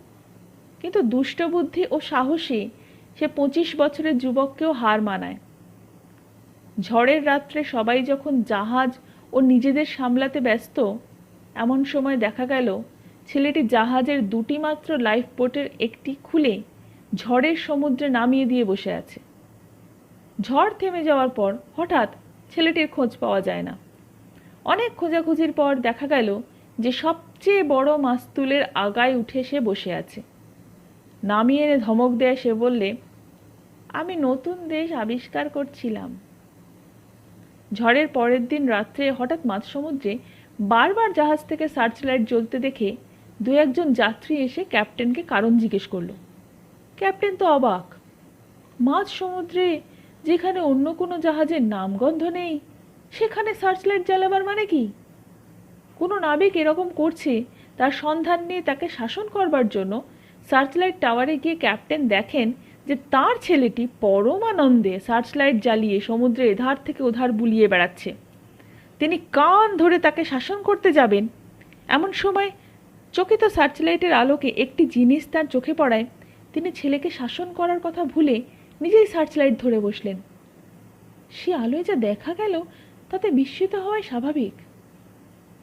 Speaker 1: কিন্তু দুষ্টবুদ্ধি ও সাহসে সে 25 বছরের যুবককেও হার মানায়। ঝড়ের রাত্রে সবাই যখন জাহাজ ও নিজেদের সামলাতে ব্যস্ত, এমন সময় দেখা গেল ছেলেটি জাহাজের 2টি মাত্র লাইফ বোটের একটি খুলে ঝড়ের সমুদ্রে নামিয়ে দিয়ে বসে আছে। ঝড় থেমে যাওয়ার পর হঠাৎ ছেলেটির খোঁজ পাওয়া যায় না। অনেক খোঁজাখুঁজির পর দেখা গেল যে সবচেয়ে বড় মাস্তুলের আগায় উঠে সে বসে আছে। নামিয়ে এনে ধমক দেয় সে বললে, আমি নতুন দেশ আবিষ্কার করছিলাম। ঝড়ের পরের দিন রাত্রে হঠাৎ মাঝসমুদ্রে বারবার জাহাজ থেকে সার্চ লাইট জ্বলতে দেখে দু একজন যাত্রী এসে ক্যাপ্টেনকে কারণ জিজ্ঞেস করলো। ক্যাপ্টেন তো অবাক। মাঝ সমুদ্রে যেখানে অন্য কোনো জাহাজের নামগন্ধ নেই সেখানে সার্চ লাইট জ্বালাবার মানে কি? কোনো নাবিক এরকম করছে তার সন্ধান নিয়ে তাকে শাসন করবার জন্য সার্চ লাইট টাওয়ারে গিয়ে ক্যাপ্টেন দেখেন যে তার ছেলেটি পরম আনন্দে সার্চ লাইট জ্বালিয়ে সমুদ্রে এধার থেকে ওধার বুলিয়ে বেড়াচ্ছে। তিনি কান ধরে তাকে শাসন করতে যাবেন, এমন সময় চকিত সার্চ লাইটের আলোকে একটি জিনিস তার চোখে পড়ায়। তিনি ছেলেকে শাসন করার কথা ভুলে নিজেই সার্চ লাইট ধরে বসলেন। সে আলোয় যা দেখা গেল তাতে বিস্মিত হওয়াই স্বাভাবিক।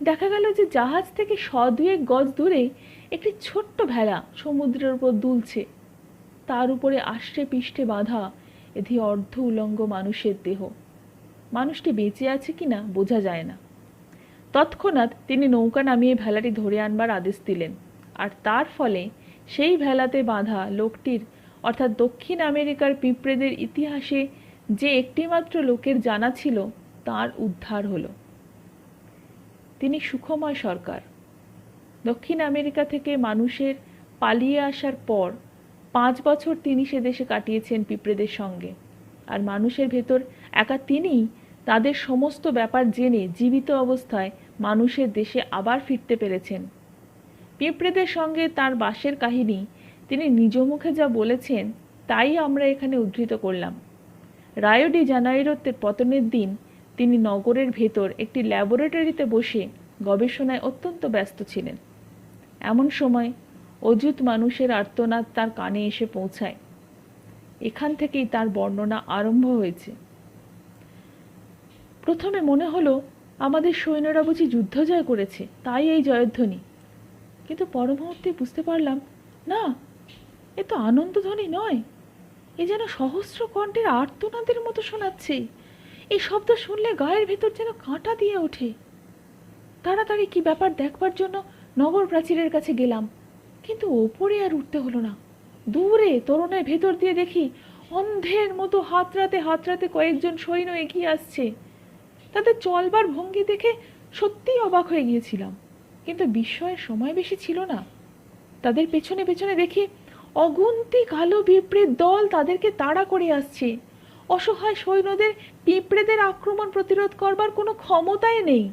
Speaker 1: দেখা গেল যে জাহাজ থেকে 100-2 গজ দূরে একটি ছোট্ট ভেলা সমুদ্রের উপর দুলছে। তার উপরে আষ্টে পিষ্টে বাঁধা এধি অর্ধ উলঙ্গ মানুষের দেহ। মানুষটি বেঁচে আছে কিনা বোঝা যায় না। তৎক্ষণাৎ তিনি নৌকা নামিয়ে ভেলাটি ধরে আনবার আদেশ দিলেন, আর তার ফলে সেই ভেলাতে বাঁধা লোকটির অর্থাৎ দক্ষিণ আমেরিকার পিঁপড়েদের ইতিহাসে যে একটিমাত্র লোকের জানা ছিল তার উদ্ধার হলো। তিনি সুখময় সরকার। দক্ষিণ আমেরিকা থেকে মানুষের পালিয়ে আসার পর 5 বছর তিনি সে দেশে কাটিয়েছেন পিঁপড়েদের সঙ্গে, আর মানুষের ভেতর একা তিনিই তাদের সমস্ত ব্যাপার জেনে জীবিত অবস্থায় মানুষের দেশে আবার ফিরতে পেরেছেন। পিঁপড়েদের সঙ্গে তার বাসের কাহিনী তিনি নিজ মুখে যা বলেছেন তাই আমরা এখানে উদ্ধৃত করলাম। রায়ো ডি জানাইরোতে পতনের দিন তিনি নগরের ভেতর একটি ল্যাবরেটরিতে বসে গবেষণায় অত্যন্ত ব্যস্ত ছিলেন। এমন সময় অযুত মানুষের আর্তনাদ তার কানে এসে পৌঁছায়। এখান থেকেই তার বর্ণনা আরম্ভ হয়েছে। প্রথমে মনে হলো আমাদের সৈন্যরা বুঝি যুদ্ধ জয় করেছে, তাই এই জয়ধ্বনি। কিন্তু পর মুহূর্তে বুঝতে পারলাম, না, এ তো আনন্দধ্বনি নয়, এ যেন সহস্র কণ্ঠের আর্তনাদের মতো শোনাচ্ছে। এই শব্দ শুনলে গায়ের ভেতর যেন কাঁটা দিয়ে ওঠে। তাড়াতাড়ি কি ব্যাপার দেখবার জন্য নগর প্রাচীরের কাছে গেলাম, কিন্তু ওপরে আর উঠতে হলো না। দূরে তোরণের ভেতর দিয়ে দেখি অন্ধের মতো হাতড়াতে কয়েকজন সৈন্য এগিয়ে আসছে। তাদের চলবার ভঙ্গি দেখে সত্যিই অবাক হয়ে গিয়েছিলাম, কিন্তু বিস্ময়ের সময় বেশি ছিল না। তাদের পেছনে পেছনে দেখি অগুন্তি কালো পিঁপড়ের দল তাদেরকে তাড়া করে আসছে। অসহায় সৈন্যদের পিঁপড়েদের আক্রমণ প্রতিরোধ করবার কোনো ক্ষমতাই নেই।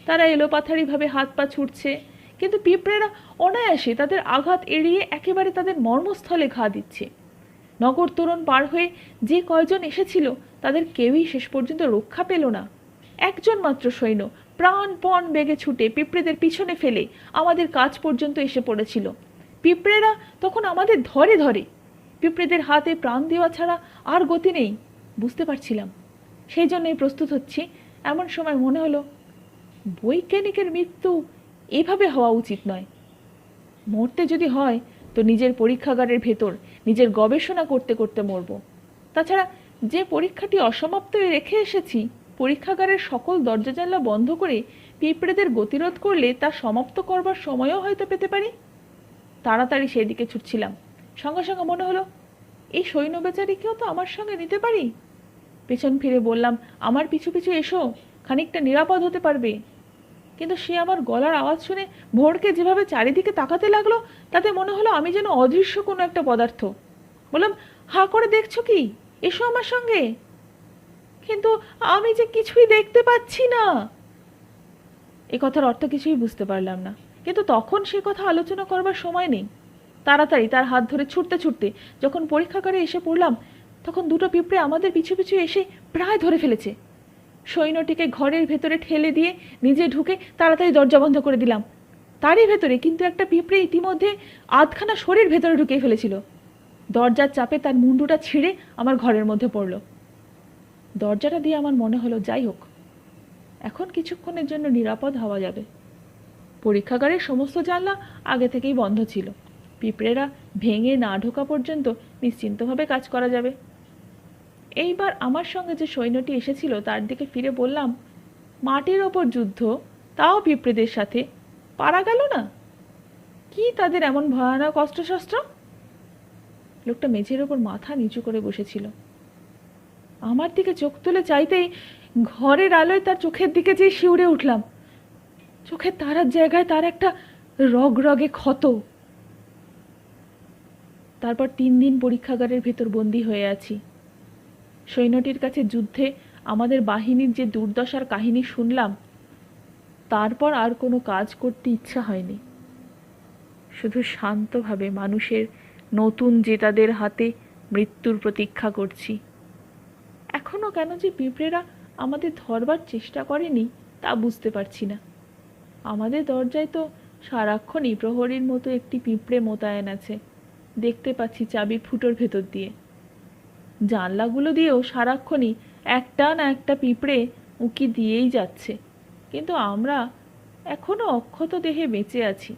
Speaker 1: তারা এলোপাথারিভাবে হাত পা ছুটছে, কিন্তু পিঁপড়েরা অনায়াসে তাদের আঘাত এড়িয়ে একেবারে তাদের মর্মস্থলে ঘা দিচ্ছে। নগর তোরণ পার হয়ে যে কয়জন এসেছিল তাদের কেউই শেষ পর্যন্ত রক্ষা পেল না। একজন মাত্র সৈন্য প্রাণপণ বেগে ছুটে পিঁপড়েদের পিছনে ফেলে আমাদের কাছ পর্যন্ত এসে পড়েছিল। পিঁপড়েরা তখন আমাদের ধরে ধরে। পিঁপড়েদের হাতে প্রাণ দেওয়া ছাড়া আর গতি নেই বুঝতে পারছিলাম। সেই জন্যই প্রস্তুত হচ্ছি। এমন সময় মনে হলো, বৈজ্ঞানিকের মৃত্যু এভাবে হওয়া উচিত নয়। মরতে যদি হয় তো নিজের পরীক্ষাগারের ভেতর নিজের গবেষণা করতে করতে মরব। তাছাড়া যে পরীক্ষাটি অসমাপ্ত রেখে এসেছি, পরীক্ষাগারের সকল দরজা জানলা বন্ধ করে পিঁপড়েদের গতিরোধ করলে তা সমাপ্ত করবার সময়ও হয়তো পেতে পারি। তাড়াতাড়ি সেদিকে ছুটছিলাম। সঙ্গে সঙ্গে মনে হলো, এই সৈন্য বেচারিকেও তো আমার সঙ্গে নিতে পারি। পেছন ফিরে বললাম, আমার পিছু পিছু এসো, খানিকটা নিরাপদ হতে পারবে। কিন্তু সে আমার গলার আওয়াজ শুনে ভোরকে যেভাবে চারিদিকে তাকাতে লাগলো তাতে মনে হলো আমি যেন অদৃশ্য কোনো একটা পদার্থ। বললাম, হা করে দেখছো কি? এসো আমার সঙ্গে। কিন্তু আমি যে কিছুই দেখতে পাচ্ছি না। এ কথার অর্থ কিছুই বুঝতে পারলাম না, কিন্তু তখন সে কথা আলোচনা করবার সময় নেই। তাড়াতাড়ি তার হাত ধরে ছুটতে ছুটতে যখন পরীক্ষাগারে এসে পড়লাম, তখন দুটো পিঁপড়ে আমাদের পিছু পিছু এসে প্রায় ধরে ফেলেছে। সৈন্যটিকে ঘরের ভেতরে ঠেলে দিয়ে নিজে ঢুকে তাড়াতাড়ি দরজা বন্ধ করে দিলাম। তারই ভেতরে কিন্তু একটা পিঁপড়ে ইতিমধ্যে আধখানা শরীর ভেতরে ঢুকিয়ে ফেলেছিল। দরজার চাপে তার মুন্ডুটা ছিঁড়ে আমার ঘরের মধ্যে পড়ল। দরজাটা দিয়ে আমার মনে হলো, যাই হোক, এখন কিছুক্ষণের জন্য নিরাপদ হওয়া যাবে। পরীক্ষাগারের সমস্ত জানলা আগে থেকেই বন্ধ ছিল। পিঁপড়েরা ভেঙে না ঢোকা পর্যন্ত নিশ্চিন্তভাবে কাজ করা যাবে। এইবার আমার সঙ্গে যে সৈন্যটি এসেছিল তার দিকে ফিরে বললাম, মাটির ওপর যুদ্ধ, তাও পিঁপড়েদের সাথে, পারা গেল না? কি তাদের এমন ভয়ানক অস্ত্রশস্ত্র? লোকটা মেঝের ওপর মাথা নিচু করে বসেছিল। আমার দিকে চোখ তুলে চাইতেই ঘরের আলোয় তার চোখের দিকে যেয়ে শিউরে উঠলাম। চোখের তারার জায়গায় তার একটা রগরগে ক্ষত। তারপর 3 দিন পরীক্ষাগারের ভেতর বন্দী হয়ে আছি। সৈন্যটির কাছে যুদ্ধে আমাদের বাহিনীর যে দুর্দশার কাহিনী শুনলাম, তারপর আর কোনো কাজ করতে ইচ্ছা হয়নি। শুধু শান্তভাবে মানুষের নতুন জেতাদের হাতে মৃত্যুর প্রতীক্ষা করছি। এখনো কেন যে পিঁপড়েরা আমাদের ধরবার চেষ্টা করেনি তা বুঝতে পারছি না। আমাদের দরজায় তো সারাক্ষণই প্রহরীর মতো একটি পিঁপড়ে মোতায়েন আছে, দেখতে পাচ্ছি চাবির ফুটোর ভেতর দিয়ে। জানলাগুলো দিয়েও সারাক্ষণই একটা না একটা পিঁপড়ে উঁকি দিয়েই যাচ্ছে, কিন্তু আমরা এখনো অক্ষত দেহে বেঁচে আছি।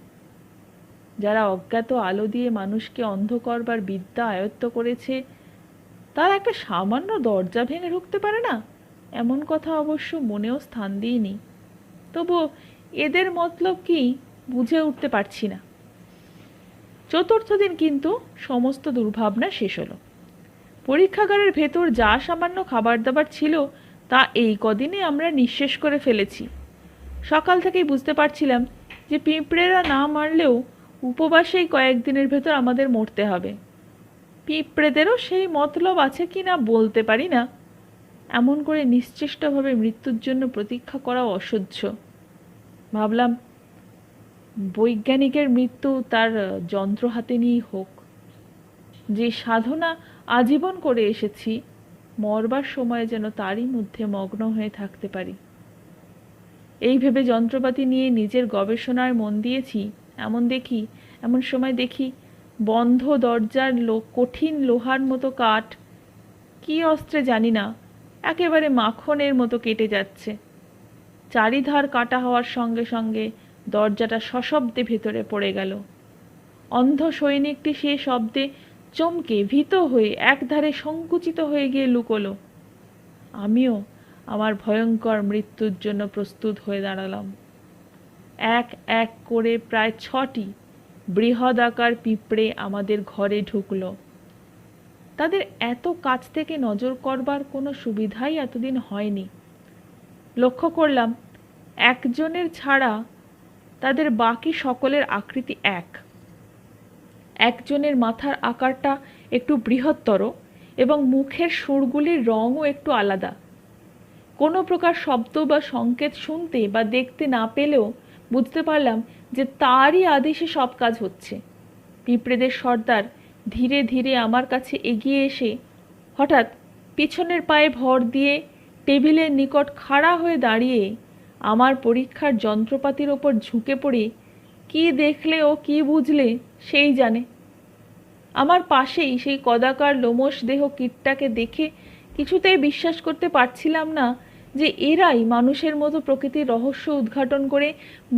Speaker 1: যারা অজ্ঞাত আলো দিয়ে মানুষকে অন্ধ করবার বিদ্যা আয়ত্ত করেছে, তারা একটা সামান্য দরজা ভেঙে ঢুকতে পারে না, এমন কথা অবশ্য মনেও স্থান দিইনি। তবুও এদের মতলব কি বুঝে উঠতে পারছি না। 4র্থ দিন কিন্তু সমস্ত দুর্ভাবনা শেষ হলো। পরীক্ষাগারের ভেতর যা সামান্য খাবার দাবার ছিল তা এই কদিনে আমরা নিঃশেষ করে ফেলেছি। সকাল থেকেই বুঝতে পারছিলাম যে পিঁপড়েরা না মারলেও উপবাসেই কয়েকদিনের ভেতর আমাদের মরতে হবে। পিঁপড়েদেরও সেই মতলব আছে কি না বলতে পারি না। এমন করে নিশ্চেষ্টভাবে মৃত্যুর জন্য প্রতীক্ষা করা অসহ্য। ভাবলাম, বৈজ্ঞানিকের মৃত্যু তার যন্ত্র হাতে নিয়েই হোক। যে সাধনা আজীবন করে এসেছি, মরবার সময় যেন তারই মধ্যে মগ্ন হয়ে থাকতে পারি। এই ভেবে যন্ত্রপাতি নিয়ে নিজের গবেষণায় মন দিয়েছি। এমন সময় দেখি বন্ধ দরজার কঠিন লোহার মতো কাঠ, কি অস্ত্রে জানি না, একেবারে মাখনের মতো কেটে যাচ্ছে। চারিধার কাটা হওয়ার সঙ্গে সঙ্গে দরজাটা সশব্দে ভেতরে পড়ে গেল। অন্ধ সৈনিকটি সে শব্দে চমকে ভীত হয়ে একধারে সংকুচিত হয়ে গিয়ে লুকোলো। আমিও আমার ভয়ঙ্কর মৃত্যুর জন্য প্রস্তুত হয়ে দাঁড়ালাম। এক এক করে প্রায় 6টি বৃহদাকার পিঁপড়ে আমাদের ঘরে ঢুকলো। তাদের এত কাছ থেকে নজর করবার কোনো সুবিধাই এতদিন হয়নি। লক্ষ্য করলাম, একজনের ছাড়া তাদের বাকি সকলের আকৃতি এক। একজনের মাথার আকারটা একটু বৃহত্তর এবং মুখের সুরগুলির রঙও একটু আলাদা। কোনো প্রকার শব্দ বা সংকেত শুনতে বা দেখতে না পেলেও বুঝতে পারলাম যে তারই আদেশে সব কাজ হচ্ছে। পিঁপড়েদের সর্দার ধীরে ধীরে আমার কাছে এগিয়ে এসে হঠাৎ পিছনের পায়ে ভর দিয়ে টেবিলের নিকট খাড়া হয়ে দাঁড়িয়ে আমার পরীক্ষার যন্ত্রপাতির ওপর ঝুঁকে পড়ে কি দেখলে ও কি বুঝলে সেই জানে। আমার পাশেই সেই কদাকার লোমশ দেহ কীটটাকে দেখে কিছুতেই বিশ্বাস করতে পারছিলাম না যে এরাই মানুষের মতো প্রকৃতির রহস্য উদ্ঘাটন করে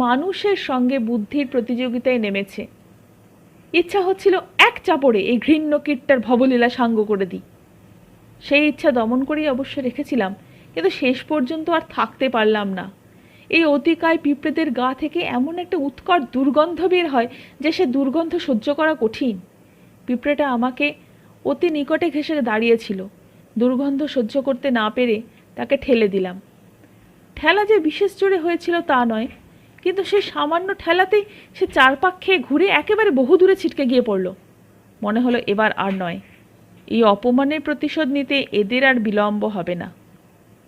Speaker 1: মানুষের সঙ্গে বুদ্ধির প্রতিযোগিতায় নেমেছে। ইচ্ছা হচ্ছিল এক চাপড়ে এই ঘৃণ্য কীটটার ভবলীলা সাঙ্গ করে দিই। সেই ইচ্ছা দমন করেই অবশ্য রেখেছিলাম, কিন্তু শেষ পর্যন্ত আর থাকতে পারলাম না। এই অতিকায় পিঁপড়েদের গা থেকে এমন একটা উৎকট দুর্গন্ধ বের হয় যে সে দুর্গন্ধ সহ্য করা কঠিন। পিঁপড়েটা আমাকে অতি নিকটে ঘেঁষে দাঁড়িয়েছিল। দুর্গন্ধ সহ্য করতে না পেরে তাকে ঠেলে দিলাম। ঠেলা যে বিশেষ জোরে হয়েছিল তা নয়, কিন্তু সে সামান্য ঠেলাতেই সে চারপাক খেয়ে ঘুরে একেবারে বহুদূরে ছিটকে গিয়ে পড়ল। মনে হলো এবার আর নয়, এই অপমানের প্রতিশোধ নিতে এদের আর বিলম্ব হবে না।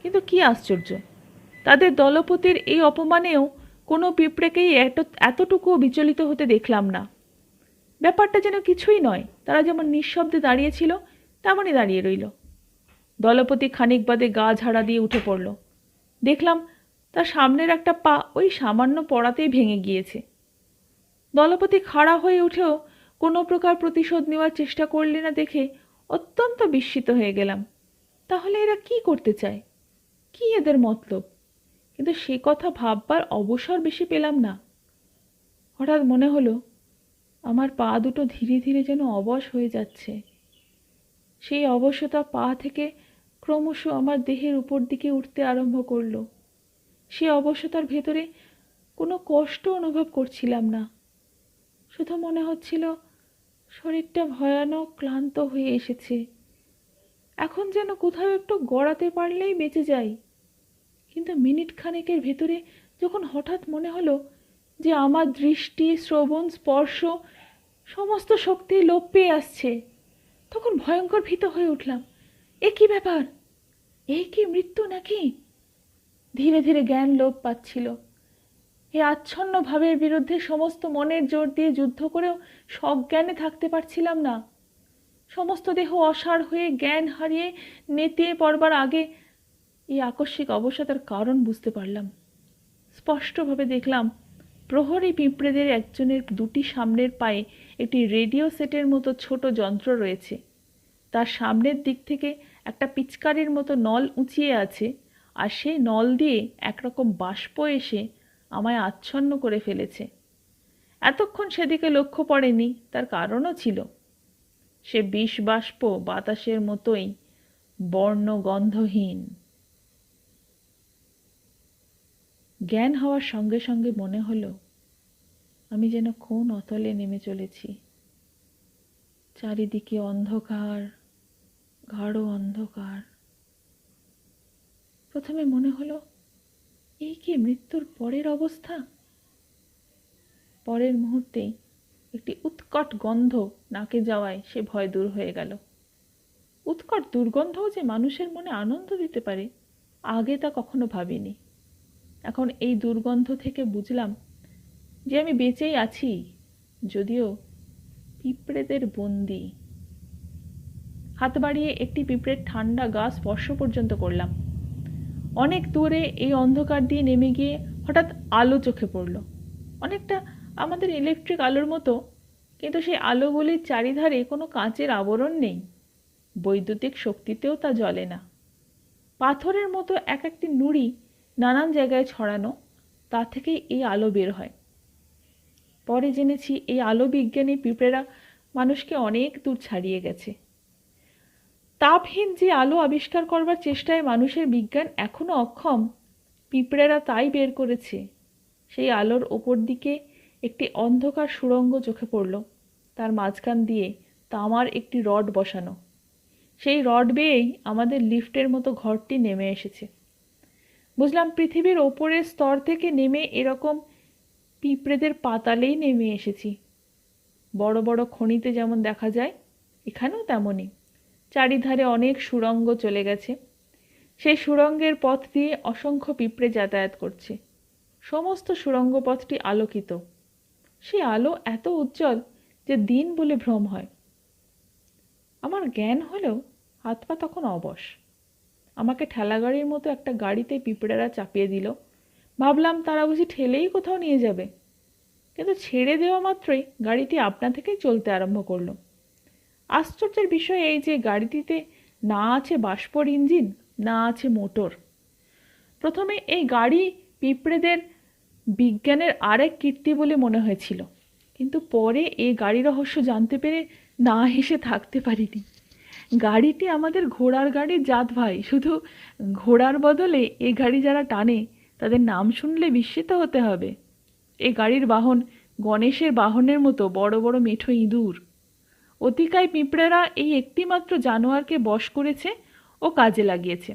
Speaker 1: কিন্তু কি আশ্চর্য, তাদের দলপতির এই অপমানেও কোনো পিঁপড়েকেই এতটুকুও বিচলিত হতে দেখলাম না। ব্যাপারটা যেন কিছুই নয়, তারা যেমন নিঃশব্দে দাঁড়িয়েছিল তেমনই দাঁড়িয়ে রইল। দলপতি খানিক বাদে গা ঝাড়া দিয়ে উঠে পড়ল। দেখলাম তার সামনের একটা পা ওই সামান্য পড়াতেই ভেঙে গিয়েছে। দলপতি খাড়া হয়ে উঠেও কোনো প্রকার প্রতিশোধ নেওয়ার চেষ্টা করলে না দেখে অত্যন্ত বিস্মিত হয়ে গেলাম। তাহলে এরা কি করতে চায়, কি এদের মতলব? কিন্তু সে কথা ভাববার অবসর বেশি পেলাম না। হঠাৎ মনে হলো আমার পা দুটো ধীরে ধীরে যেন অবশ হয়ে যাচ্ছে। সেই অবশতা পা থেকে ক্রমশ আমার দেহের উপর দিকে উঠতে আরম্ভ করলো। সে অবশ্যতার ভেতরে কোনো কষ্ট অনুভব করছিলাম না, শুধু মনে হচ্ছিল শরীরটা ভয়ানক ক্লান্ত হয়ে এসেছে, এখন যেন কোথাও একটু গড়াতে পারলেই বেঁচে যাই। কিন্তু মিনিট খানেকের ভেতরে যখন হঠাৎ মনে হলো যে আমার দৃষ্টি, শ্রবণ, স্পর্শ সমস্ত শক্তি লোপ পেয়ে আসছে, তখন ভয়ঙ্কর ভীত হয়ে উঠলাম। এ কী ব্যাপার? এই কি মৃত্যু নাকি? ধীরে ধীরে জ্ঞান লোপ পাচ্ছিল। এই আচ্ছন্ন ভাবের বিরুদ্ধে সমস্ত মনের জোর দিয়ে যুদ্ধ করেও সজ্ঞানে থাকতে পারছিলাম না। সমস্ত দেহ অসাড় হয়ে জ্ঞান হারিয়ে নেতিয়ে পড়বার আগে এই আকস্মিক অবসাদের কারণ বুঝতে পারলাম। স্পষ্টভাবে দেখলাম প্রহরী পিঁপড়েদের একজনের দুটি সামনের পায়ে একটি রেডিও সেটের মতো ছোট যন্ত্র রয়েছে। তার সামনের দিক থেকে একটা পিচকারির মতো নল উঁচিয়ে আছে, আর সেই নল দিয়ে একরকম বাষ্প এসে আমায় আচ্ছন্ন করে ফেলেছে। এতক্ষণ সেদিকে লক্ষ্য পড়েনি, তার কারণও ছিল। সে বিষ বাষ্প বাতাসের মতোই বর্ণগন্ধহীন। জ্ঞান হওয়ার সঙ্গে সঙ্গে মনে হলো আমি যেন কোন অতলে নেমে চলেছি। চারিদিকে অন্ধকার, গাঢ় অন্ধকার। প্রথমে মনে হলো এই কি মৃত্যুর পরের অবস্থা? পরের মুহূর্তেই একটি উৎকট গন্ধ নাকে যাওয়ায় সে ভয় দূর হয়ে গেল। উৎকট দুর্গন্ধও যে মানুষের মনে আনন্দ দিতে পারে, আগে তা কখনো ভাবিনি। এখন এই দুর্গন্ধ থেকে বুঝলাম যে আমি বেঁচেই আছি, যদিও পিঁপড়েদের বন্দি। হাত বাড়িয়ে একটি পিঁপড়ের ঠান্ডা গা স্পর্শ পর্যন্ত করলাম। অনেক দূরে এই অন্ধকার দিয়ে নেমে গিয়ে হঠাৎ আলো চোখে পড়ল, অনেকটা আমাদের ইলেকট্রিক আলোর মতো, কিন্তু সেই আলোগুলির চারিধারে কোনো কাঁচের আবরণ নেই। বৈদ্যুতিক শক্তিতেও তা জ্বলে না। পাথরের মতো এক একটি নুড়ি নানান জায়গায় ছড়ানো, তা থেকেই এই আলো বের হয়। পরে জেনেছি এই আলো বিজ্ঞানী পিঁপড়েরা মানুষকে অনেক দূর ছাড়িয়ে গেছে। তাপহীন যে আলো আবিষ্কার করবার চেষ্টায় মানুষের বিজ্ঞান এখনো অক্ষম, পিঁপড়েরা তাই বের করেছে। সেই আলোর ওপর দিকে একটি অন্ধকার সুড়ঙ্গ চোখে পড়ল, তার মাঝখান দিয়ে তামার একটি রড বসানো। সেই রড বেয়েই আমাদের লিফটের মতো ঘরটি নেমে এসেছে। বুঝলাম পৃথিবীর ওপরের স্তর থেকে নেমে এরকম পিঁপড়েদের পাতালেই নেমে এসেছি। বড় বড় খনিতে যেমন দেখা যায়, এখানেও তেমনই। চারিধারে অনেক সুড়ঙ্গ চলে গেছে। সেই সুড়ঙ্গের পথ দিয়ে অসংখ্য পিঁপড়ে যাতায়াত করছে। সমস্ত সুড়ঙ্গ পথটি আলোকিত। সেই আলো এত উজ্জ্বল যে দিন বলে ভ্রম হয়। আমার জ্ঞান হলেও হাত পা তখন অবশ। আমাকে ঠেলাগাড়ির মতো একটা গাড়িতে পিঁপড়েরা চাপিয়ে দিল। ভাবলাম তারা বুঝি ঠেলেই কোথাও নিয়ে যাবে, কিন্তু ছেড়ে দেওয়া মাত্রই গাড়িটি আপনা থেকেই চলতে আরম্ভ করলো। আশ্চর্যের বিষয় এই যে গাড়িটিতে না আছে বাষ্পর ইঞ্জিন, না আছে মোটর। প্রথমে এই গাড়ি পিঁপড়েদের বিজ্ঞানের আরেক কীর্তি বলে মনে হয়েছিল, কিন্তু পরে এই গাড়ি রহস্য জানতে পেরে না হেসে থাকতে পারিনি। গাড়িটি আমাদের ঘোড়ার গাড়ির জাত ভাই, শুধু ঘোড়ার বদলে এই গাড়ি যারা টানে তাদের নাম শুনলে বিস্মিত হতে হবে। এই গাড়ির বাহন গণেশের বাহনের মতো বড় বড় মেঠো ইঁদুর। অতিকায় পিঁপড়েরা এই একটিমাত্র জানোয়ারকে বশ করেছে ও কাজে লাগিয়েছে।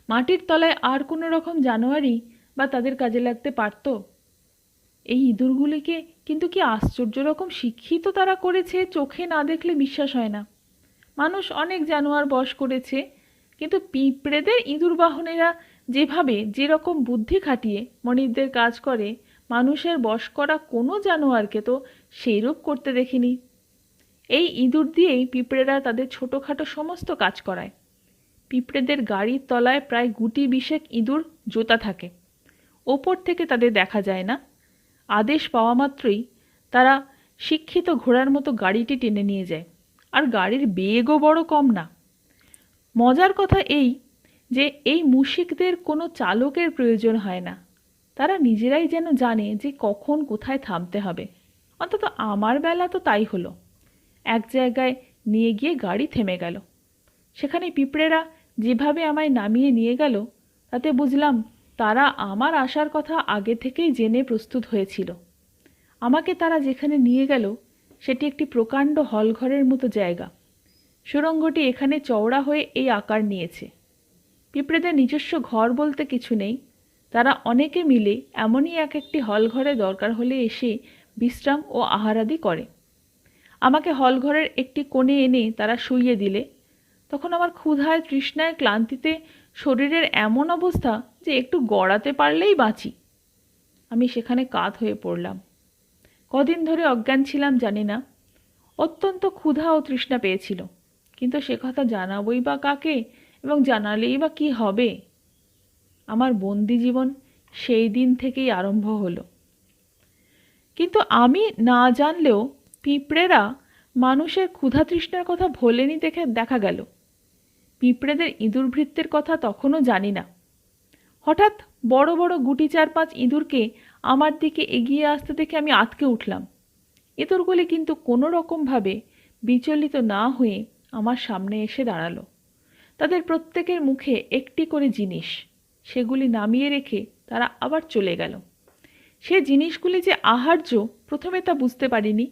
Speaker 1: মাটির তলায় আর কোনো রকম জানোয়ারই বা তাদের কাজে লাগতে পারত? এই ইঁদুরগুলিকে কিন্তু কি আশ্চর্য রকম শিক্ষিত তারা করেছে, চোখে না দেখলে বিশ্বাস হয় না। মানুষ অনেক জানোয়ার বশ করেছে, কিন্তু পিঁপড়েদের ইঁদুর বাহনেরা যেভাবে যেরকম বুদ্ধি খাটিয়ে মনিবদের কাজ করে, মানুষের বশ করা কোনো জানোয়ারকে তো সেইরূপ করতে দেখিনি। এই ইঁদুর দিয়েই পিঁপড়েরা তাদের ছোটোখাটো সমস্ত কাজ করায়। পিঁপড়েদের গাড়ির তলায় প্রায় গুটি 20 ইঁদুর জোতা থাকে। ওপর থেকে তাদের দেখা যায় না। আদেশ পাওয়া মাত্রই তারা শিক্ষিত ঘোড়ার মতো গাড়িটি টেনে নিয়ে যায়, আর গাড়ির বেগও বড় কম না। মজার কথা এই যে এই মুশিকদের কোনো চালকের প্রয়োজন হয় না। তারা নিজেরাই যেন জানে যে কখন কোথায় থামতে হবে। অন্তত আমার বেলা তো তাই হলো। এক জায়গায় নিয়ে গিয়ে গাড়ি থেমে গেল। সেখানে পিঁপড়েরা যেভাবে আমায় নামিয়ে নিয়ে গেল, তাতে বুঝলাম তারা আমার আসার কথা আগে থেকেই জেনে প্রস্তুত হয়েছিল। আমাকে তারা যেখানে নিয়ে গেল সেটি একটি প্রকাণ্ড হলঘরের মতো জায়গা। সুড়ঙ্গটি এখানে চওড়া হয়ে এই আকার নিয়েছে। পিঁপড়েদের নিজস্ব ঘর বলতে কিছু নেই। তারা অনেকে মিলে এমনই এক একটি হলঘরে দরকার হলে এসে বিশ্রাম ও আহারাদি করে। আমাকে হলঘরের একটি কোণে এনে তারা শুইয়ে দিলে। তখন আমার ক্ষুধায় তৃষ্ণায় ক্লান্তিতে শরীরের এমন অবস্থা যে একটু গড়াতে পারলেই বাঁচি। আমি সেখানে কাত হয়ে পড়লাম। কদিন ধরে অজ্ঞান ছিলাম জানি না। অত্যন্ত ক্ষুধা ও তৃষ্ণা পেয়েছিল, কিন্তু সে কথা জানাবই বা কাকে, এবং জানালেই বা কী হবে? আমার বন্দি জীবন সেই দিন থেকেই আরম্ভ হলো। কিন্তু আমি না জানলেও পিঁপড়েরা মানুষের ক্ষুধা তৃষ্ণার কথা ভোলেনি দেখে দেখা গেল। পিঁপড়েদের ইঁদুর ভৃত্যের কথা তখনও জানি না। হঠাৎ বড় বড় গুটি 4-5 ইঁদুরকে আমার দিকে এগিয়ে আসতে দেখে আমি আঁতকে উঠলাম। ইঁদুরগুলি কিন্তু কোনো রকমভাবে বিচলিত না হয়ে আমার সামনে এসে দাঁড়ালো। তাদের প্রত্যেকের মুখে একটি করে জিনিস, সেগুলি নামিয়ে রেখে তারা আবার চলে গেল। সে জিনিসগুলি যে আহার্য প্রথমে তা বুঝতে পারিনি।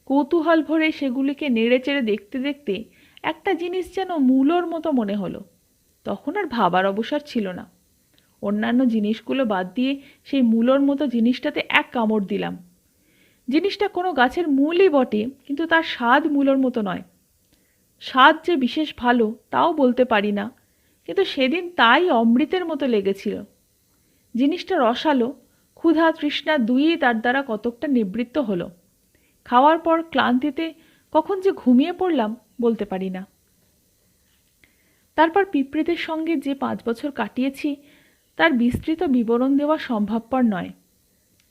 Speaker 1: কৌতূহল ভরে সেগুলিকে নেড়েচেড়ে দেখতে দেখতে একটা জিনিস যেন মূলোর মতো মনে হলো। তখন আর ভাবার অবসর ছিল না। অন্যান্য জিনিসগুলো বাদ দিয়ে সেই মূলোর মতো জিনিসটাতে এক কামড় দিলাম। জিনিসটা কোনো গাছের মূলই বটে, কিন্তু তার স্বাদ মূলোর মতো নয়। স্বাদ যে বিশেষ ভালো তাও বলতে পারি না, কিন্তু সেদিন তাই অমৃতের মতো লেগেছিল। জিনিসটা রসালো। ক্ষুধা তৃষ্ণা দুইই তার দ্বারা কতকটা নিবৃত্ত হলো। খাওয়ার পর ক্লান্তিতে কখন যে ঘুমিয়ে পড়লাম বলতে পারি না। তারপর পিঁপড়েদের সঙ্গে যে 5 বছর কাটিয়েছি তার বিস্তৃত বিবরণ দেওয়া সম্ভবপর নয়।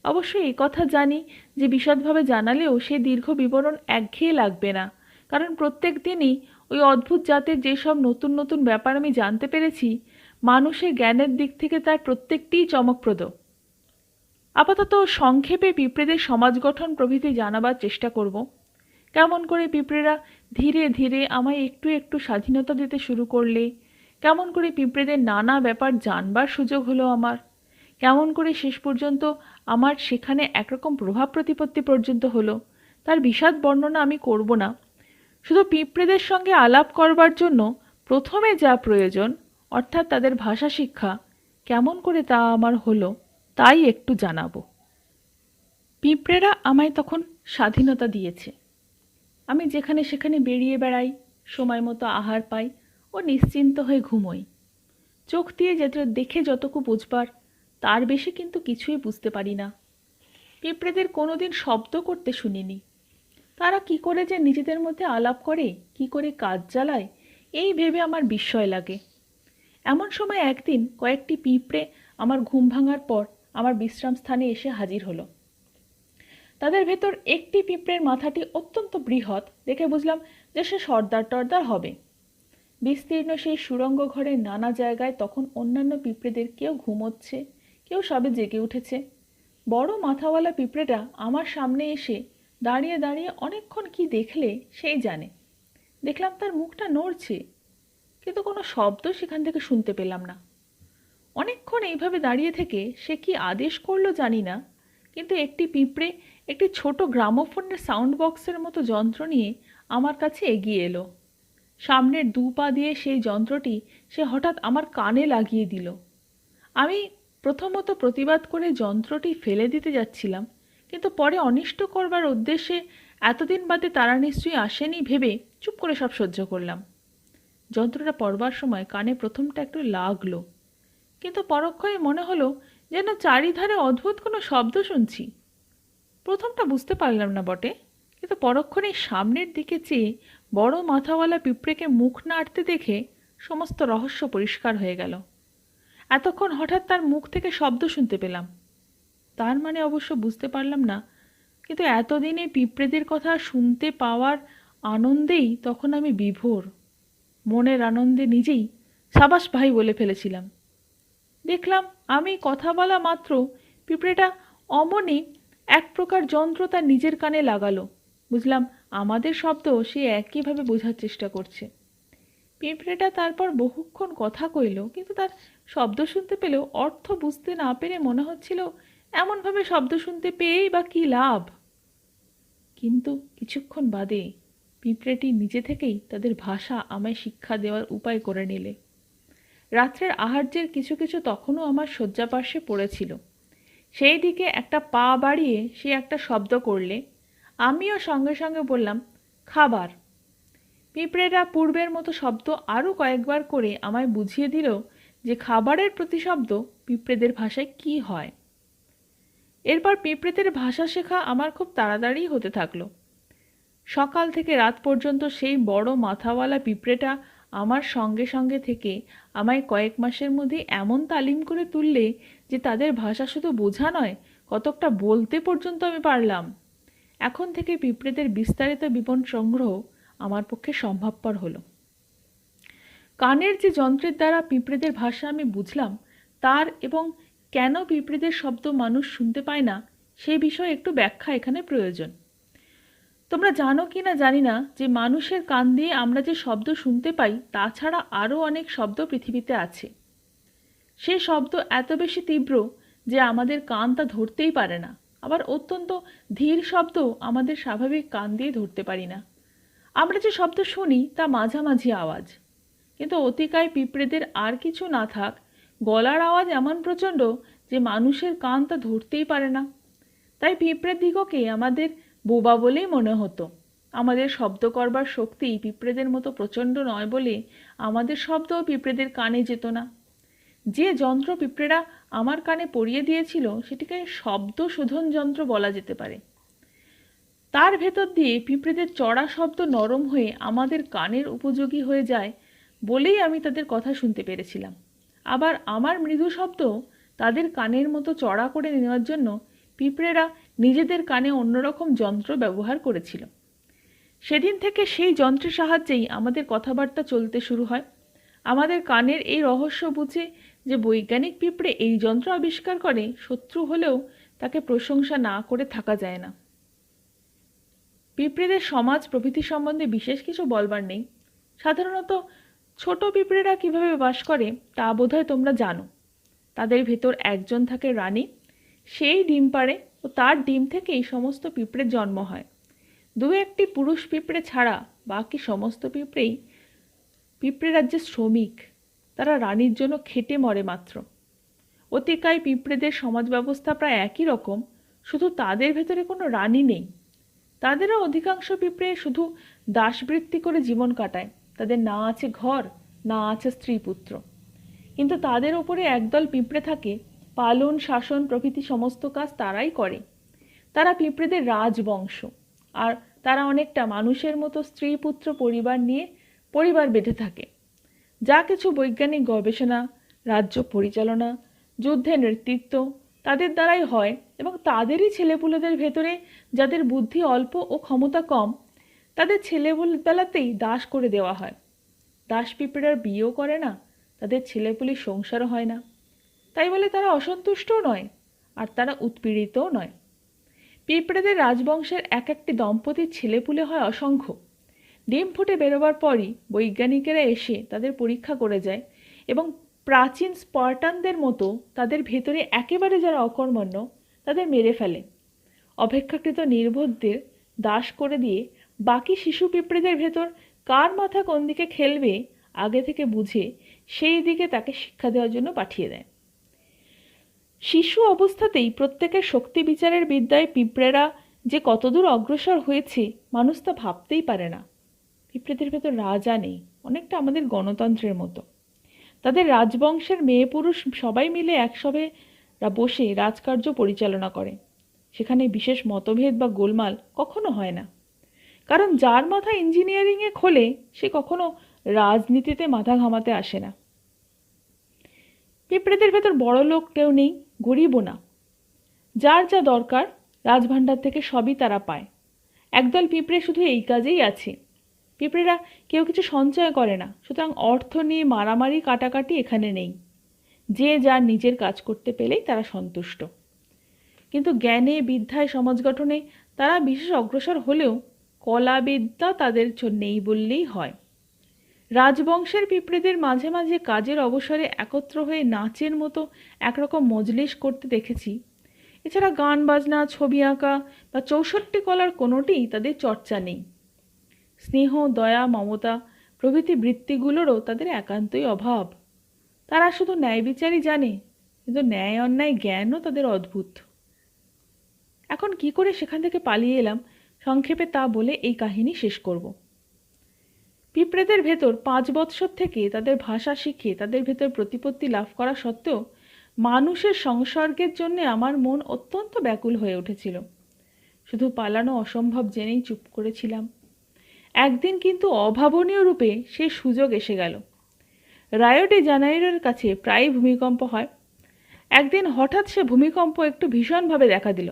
Speaker 1: অবশ্য এই কথা জানি যে বিশদভাবে জানালেও সে দীর্ঘ বিবরণ একঘেয়ে লাগবে না, কারণ প্রত্যেক দিনই ওই অদ্ভুত জাতের যেসব নতুন নতুন ব্যাপার আমি জানতে পেরেছি, মানুষের জ্ঞানের দিক থেকে তার প্রত্যেকটিই চমকপ্রদ। আপাতত সংক্ষেপে পিঁপড়েদের সমাজ গঠন প্রভৃতি জানাবার চেষ্টা করব। কেমন করে পিঁপড়েরা ধীরে ধীরে আমায় একটু একটু স্বাধীনতা দিতে শুরু করলে, কেমন করে পিঁপড়েদের নানা ব্যাপার জানবার সুযোগ হলো আমার, কেমন করে শেষ পর্যন্ত আমার সেখানে একরকম প্রভাব প্রতিপত্তি পর্যন্ত হলো, তার বিশদ বর্ণনা আমি করব না। শুধু পিঁপড়েদের সঙ্গে আলাপ করবার জন্য প্রথমে যা প্রয়োজন, অর্থাৎ তাদের ভাষা শিক্ষা, কেমন করে তা আমার হলো তাই একটু জানাবো। পিঁপড়েরা আমায় তখন স্বাধীনতা দিয়েছে। আমি যেখানে সেখানে বেরিয়ে বেড়াই, সময় মতো আহার পাই ও নিশ্চিন্ত হয়ে ঘুমোই। চোখ দিয়ে যেটা দেখে যতটুকু বুঝবার, তার বেশি কিন্তু কিছুই বুঝতে পারি না। পিঁপড়েদের কোনোদিন শব্দ করতে শুনিনি। তারা কি করে যে নিজেদের মধ্যে আলাপ করে, কি করে কাজ চালায়, এই ভেবে আমার বিস্ময় লাগে। এমন সময় একদিন কয়েকটি পিঁপড়ে আমার ঘুম ভাঙার পর আমার বিশ্রাম স্থানে এসে হাজির হলো। তাদের ভেতর একটি পিঁপড়ের মাথাটি অত্যন্ত বৃহৎ দেখে বুঝলাম যে সে সর্দার টর্দার হবে। বিস্তীর্ণ সেই সুড়ঙ্গ ঘরের নানা জায়গায় তখন অন্যান্য পিঁপড়েদের কেউ ঘুমোচ্ছে, কেউ সবে জেগে উঠেছে। বড় মাথাওয়ালা পিঁপড়েটা আমার সামনে এসে দাঁড়িয়ে দাঁড়িয়ে অনেকক্ষণ কি দেখলে সেই জানে। দেখলাম তার মুখটা নড়ছে, কিন্তু কোনো শব্দ সেখান থেকে শুনতে পেলাম না। অনেকক্ষণ এইভাবে দাঁড়িয়ে থেকে সে কি আদেশ করলো জানি না, কিন্তু একটি পিঁপড়ে একটি ছোট গ্রামোফোনের সাউন্ড বক্সের মতো যন্ত্র নিয়ে আমার কাছে এগিয়ে এলো। সামনের 2 পা দিয়ে সেই যন্ত্রটি সে হঠাৎ আমার কানে লাগিয়ে দিল। আমি প্রথমত প্রতিবাদ করে যন্ত্রটি ফেলে দিতে যাচ্ছিলাম, কিন্তু পরে অনিষ্ট করবার উদ্দেশ্যে এতদিন বাদে তারা নিশ্চয়ই আসেনি ভেবে চুপ করে সব সহ্য করলাম। যন্ত্রটা পড়বার সময় কানে প্রথমটা একটু লাগলো, কিন্তু পরক্ষণে মনে হলো যেন চারিধারে অদ্ভুত কোনো শব্দ শুনছি। প্রথমটা বুঝতে পারলাম না বটে, কিন্তু পরক্ষণে সামনের দিকে চেয়ে বড় মাথাওয়ালা পিঁপড়েকে মুখ নাড়তে দেখে সমস্ত রহস্য পরিষ্কার হয়ে গেল। এতক্ষণ হঠাৎ তার মুখ থেকে শব্দ শুনতে পেলাম, তার মানে অবশ্য বুঝতে পারলাম না, কিন্তু এতদিনে পিঁপড়েদের কথা শুনতে পাওয়ার আনন্দেই তখন আমি বিভোর। মনের আনন্দে নিজেই সাবাস ভাই বলে ফেলেছিলাম। দেখলাম আমি কথা বলা মাত্র পিঁপড়েটা অমনি এক প্রকার যন্ত্র তার নিজের কানে লাগালো। বুঝলাম আমাদের শব্দ সে একইভাবে বোঝার চেষ্টা করছে। পিঁপড়েটা তারপর বহুক্ষণ কথা কইল, কিন্তু তার শব্দ শুনতে পেলেও অর্থ বুঝতে না পেরে মনে হচ্ছিল এমনভাবে শব্দ শুনতে পেয়েই বা কী লাভ। কিন্তু কিছুক্ষণ বাদে পিঁপড়েটি নিজে থেকেই তাদের ভাষা আমায় শিক্ষা দেওয়ার উপায় করে নিলে। রাত্রের আহার্যের কিছু কিছু তখনও আমার শয্যাপার্শ্বে পড়েছিল। সেই দিকে একটা পা বাড়িয়ে সে একটা শব্দ করলে আমিও সঙ্গে সঙ্গে বললাম, খাবার। পিঁপড়েরা পূর্বের মতো শব্দ আরও কয়েকবার করে আমায় বুঝিয়ে দিল যে খাবারের প্রতিশব্দ পিঁপড়েদের ভাষায় কী হয়। এরপর পিঁপড়েদের ভাষা শেখা আমার খুব তাড়াতাড়ি হতে থাকলো। সকাল থেকে রাত পর্যন্ত সেই বড় মাথাওয়ালা পিঁপড়েটা আমার সঙ্গে সঙ্গে থেকে আমায় কয়েক মাসের মধ্যে এমন তালিম করে তুললে যে তাদের ভাষা শুধু বোঝা নয়, কতকটা বলতে পর্যন্ত আমি পারলাম। এখন থেকে পিঁপড়েদের বিস্তারিত বিবরণ সংগ্রহ আমার পক্ষে সম্ভবপর হলো। কানের যে যন্ত্রের দ্বারা পিঁপড়েদের ভাষা আমি বুঝলাম, তার এবং কেন পিঁপড়েদের শব্দ মানুষ শুনতে পায় না সে বিষয়ে একটু ব্যাখ্যা এখানে প্রয়োজন। তোমরা জানো কি না জানি না যে মানুষের কান দিয়ে আমরা যে শব্দ শুনতে পাই তাছাড়া আরও অনেক শব্দ পৃথিবীতে আছে। সেই শব্দ এত বেশি তীব্র যে আমাদের কান তা ধরতেই পারে না। আবার অত্যন্ত ধীর শব্দ আমাদের স্বাভাবিক কান দিয়ে ধরতে পারি না। আমরা যে শব্দ শুনি তা মাঝামাঝি আওয়াজ, কিন্তু অতিকায় পিঁপড়েদের আর কিছু না থাক, গলার আওয়াজ এমন প্রচণ্ড যে মানুষের কান তা ধরতেই পারে না। তাই পিঁপড়ের দিগকে আমাদের বোবা বলেই মনে হতো। আমাদের শব্দ করবার শক্তি পিঁপড়েদের মতো প্রচণ্ড নয় বলে আমাদের শব্দও পিঁপড়েদের কানে যেত না। যে যন্ত্র পিঁপড়েরা আমার কানে পরিয়ে দিয়েছিল সেটিকে শব্দ শোধন যন্ত্র বলা যেতে পারে। তার ভেতর দিয়ে পিঁপড়েদের চড়া শব্দ নরম হয়ে আমাদের কানের উপযোগী হয়ে যায় বলেই আমি তাদের কথা শুনতে পেরেছিলাম। আবার আমার মৃদু শব্দ তাদের কানের মতো চড়া করে নেওয়ার জন্য পিঁপড়েরা নিজেদের কানে অন্যরকম যন্ত্র ব্যবহার করেছিল। সেদিন থেকে সেই যন্ত্রের সাহায্যেই আমাদের কথাবার্তা চলতে শুরু হয়। আমাদের কানের এই রহস্য বুঝে যে বৈজ্ঞানিক পিঁপড়ে এই যন্ত্র আবিষ্কার করে, শত্রু হলেও তাকে প্রশংসা না করে থাকা যায় না। পিঁপড়েদের সমাজ প্রভৃতি সম্বন্ধে বিশেষ কিছু বলবার নেই। সাধারণত ছোট পিঁপড়েরা কিভাবে বাস করে তা বোধহয় তোমরা জানো। তাদের ভেতর একজন থাকে রানী, সেই ডিম পাড়ে ও তার ডিম থেকেই সমস্ত পিঁপড়ের জন্ম হয়। দু একটি পুরুষ পিঁপড়ে ছাড়া বাকি সমস্ত পিঁপড়ে রাজ্যের শ্রমিক। তারা রানীর জন্য খেটে মরে মাত্র। অতিকায় পিঁপড়েদের সমাজ ব্যবস্থা প্রায় একই রকম, শুধু তাদের ভেতরে কোনো রানী নেই। তাদেরও অধিকাংশ পিঁপড়ে শুধু দাসবৃত্তি করে জীবন কাটায়। তাদের না আছে ঘর, না আছে স্ত্রী পুত্র। কিন্তু তাদের ওপরে একদল পিঁপড়ে থাকে, পালন শাসন প্রভৃতি সমস্ত কাজ তারাই করে। তারা পিঁপড়েদের রাজবংশ, আর তারা অনেকটা মানুষের মতো স্ত্রী পুত্র পরিবার নিয়ে পরিবার বেঁধে থাকে। যা কিছু বৈজ্ঞানিক গবেষণা, রাজ্য পরিচালনা, যুদ্ধের নেতৃত্ব তাদের দ্বারাই হয়, এবং তাদেরই ছেলেপুলেদের ভেতরে যাদের বুদ্ধি অল্প ও ক্ষমতা কম তাদের ছেলেবেলাতেই দাস করে দেওয়া হয়। দাস পিঁপড়েরা বিয়েও করে না, তাদের ছেলেপুলির সংসারও হয় না। তাই বলে তারা অসন্তুষ্টও নয়, আর তারা উৎপীড়িতও নয়। পিঁপড়েদের রাজবংশের এক একটি দম্পতির ছেলেপুলে হয় অসংখ্য। ডিম ফুটে বেরোবার পরই বৈজ্ঞানিকেরা এসে তাদের পরীক্ষা করে যায় এবং প্রাচীন স্পার্টানদের মতো তাদের ভেতরে একেবারে যারা অকর্মণ্য তাদের মেরে ফেলে। অপেক্ষাকৃত নির্বোধদের দাস করে দিয়ে বাকি শিশু পিঁপড়েদের ভেতর কার মাথা কোন দিকে খেলবে আগে থেকে বুঝে সেই দিকে তাকে শিক্ষা দেওয়ার জন্য পাঠিয়ে দেয়। শিশু অবস্থাতেই প্রত্যেকের শক্তি বিচারের বিদ্যায় পিঁপড়েরা যে কতদূর অগ্রসর হয়েছে মানুষ তা ভাবতেই পারে না। পিঁপড়েদের ভেতর রাজা নেই, অনেকটা আমাদের গণতন্ত্রের মতো। তাদের রাজবংশের মেয়ে পুরুষ সবাই মিলে একসঙ্গে বসে রাজকার্য পরিচালনা করে। সেখানে বিশেষ মতভেদ বা গোলমাল কখনো হয় না, কারণ যার মাথা ইঞ্জিনিয়ারিংয়ে খোলে সে কখনো রাজনীতিতে মাথা ঘামাতে আসে না। পিঁপড়েদের ভেতর বড় লোক কেউ নেই, গরিবও না। যার যা দরকার রাজভাণ্ডার থেকে সবই তারা পায়। একদল পিঁপড়ে শুধু এই কাজেই আছে। পিঁপড়েরা কেউ কিছু সঞ্চয় করে না, সুতরাং অর্থ নিয়ে মারামারি কাটাকাটি এখানে নেই। যে যার নিজের কাজ করতে পেলেই তারা সন্তুষ্ট। কিন্তু জ্ঞানে বিদ্যায় সমাজ গঠনে তারা বিশেষ অগ্রসর হলেও কলাবিদ্যা তাদের নেই বললেই হয়। রাজবংশের পিঁপড়েদের মাঝে মাঝে কাজের অবসরে একত্র হয়ে নাচের মতো একরকম মজলিস করতে দেখেছি। এছাড়া গান বাজনা, ছবি আঁকা বা 64 কলার কোনোটিই তাদের চর্চা নেই। স্নেহ, দয়া, মমতা প্রভৃতি বৃত্তিগুলোরও তাদের একান্তই অভাব। তারা শুধু ন্যায় বিচারই জানে, কিন্তু ন্যায় অন্যায় জ্ঞানও তাদের অদ্ভুত। এখন কি করে সেখান থেকে পালিয়ে এলাম, সংক্ষেপে তা বলে এই কাহিনী শেষ করব। পিঁপড়েদের ভেতর 5 বৎসর থেকে তাদের ভাষা শিখে তাদের ভেতর প্রতিপত্তি লাভ করা সত্ত্বেও মানুষের সংসর্গের জন্য আমার মন অত্যন্ত ব্যাকুল হয়ে উঠেছিল। শুধু পালানো অসম্ভব জেনেই চুপ করেছিলাম। একদিন কিন্তু অভাবনীয় রূপে সেই সুযোগ এসে গেল। রায়ো ডি জানেইরোর কাছে প্রায়ই ভূমিকম্প হয়। একদিন হঠাৎ সে ভূমিকম্প একটু ভীষণভাবে দেখা দিল।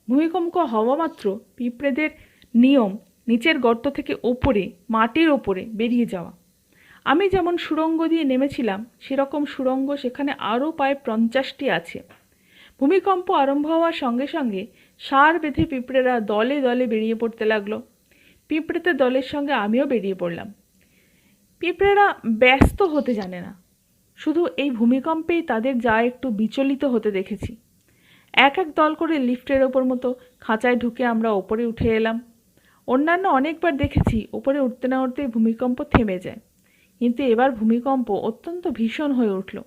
Speaker 1: ভূমিকম্প হওয়া মাত্র পিঁপড়েদের নিয়ম নিচের গর্ত থেকে ওপরে, মাটির ওপরে বেরিয়ে যাওয়া। আমি যেমন সুড়ঙ্গ দিয়ে নেমেছিলাম, সেরকম সুড়ঙ্গ সেখানে আরও প্রায় 50টি আছে। ভূমিকম্প আরম্ভ হওয়ার সঙ্গে সঙ্গে সার বেঁধে পিঁপড়েরা দলে দলে বেরিয়ে পড়তে লাগলো। পিঁপড়েদের দলের সঙ্গে আমিও বেরিয়ে পড়লাম। পিঁপড়েরা ব্যস্ত হতে জানে না, শুধু এই ভূমিকম্পেই তাদের যা একটু বিচলিত হতে দেখেছি। এক এক দল করে লিফটের ওপর মতো খাঁচায় ঢুকে আমরা ওপরে উঠে এলাম। অন্যান্য অনেকবার দেখেছি ওপরে উঠতে না উঠতেই ভূমিকম্প থেমে যায়, কিন্তু এবার ভূমিকম্প অত্যন্ত ভীষণ হয়ে উঠল।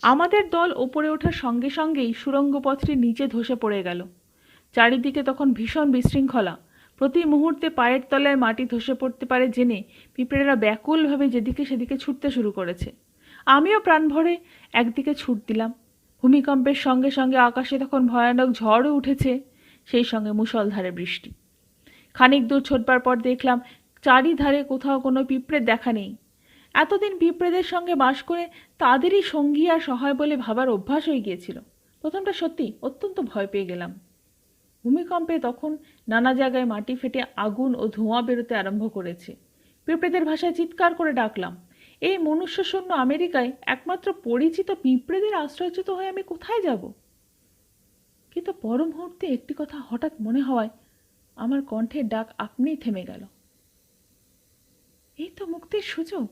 Speaker 1: আমাদের দল ওপরে ওঠার সঙ্গে সঙ্গেই সুড়ঙ্গ পথটি নিচে ধসে পড়ে গেল। চারিদিকে তখন ভীষণ বিশৃঙ্খলা। প্রতি মুহূর্তে পায়ের তলায় মাটি ধসে পড়তে পারে জেনে পিঁপড়েরা ব্যাকুলভাবে যেদিকে সেদিকে ছুটতে শুরু করেছে। আমিও প্রাণ ভরে একদিকে ছুট দিলাম। ভূমিকম্পের সঙ্গে সঙ্গে আকাশে তখন ভয়ানক ঝড়ও উঠেছে, সেই সঙ্গে মুষলধারে বৃষ্টি। খানিক দূর ছোটবার পর দেখলাম চারিধারে কোথাও কোনো পিঁপড়ের দেখা নেই। এতদিন পিঁপড়েদের সঙ্গে বাস করে তাদেরই সঙ্গী আর সহায় বলে ভাবার অভ্যাস হয়ে গিয়েছিল। প্রথমটা সত্যি অত্যন্ত ভয় পেয়ে গেলাম। ভূমিকম্পে তখন নানা জায়গায় মাটি ফেটে আগুন ও ধোঁয়া বেরোতে আরম্ভ করেছে। পিঁপড়েদের ভাষায় চিৎকার করে ডাকলাম। এই মনুষ্যশূন্য আমেরিকায় একমাত্র পরিচিত পিঁপড়েদের আশ্রয়চ্যুত হয়ে আমি কোথায় যাব? কিন্তু পর মুহূর্তে একটি কথা হঠাৎ মনে হওয়ায় আমার কণ্ঠের ডাক আপনিই থেমে গেল। এই তো মুক্তির সুযোগ।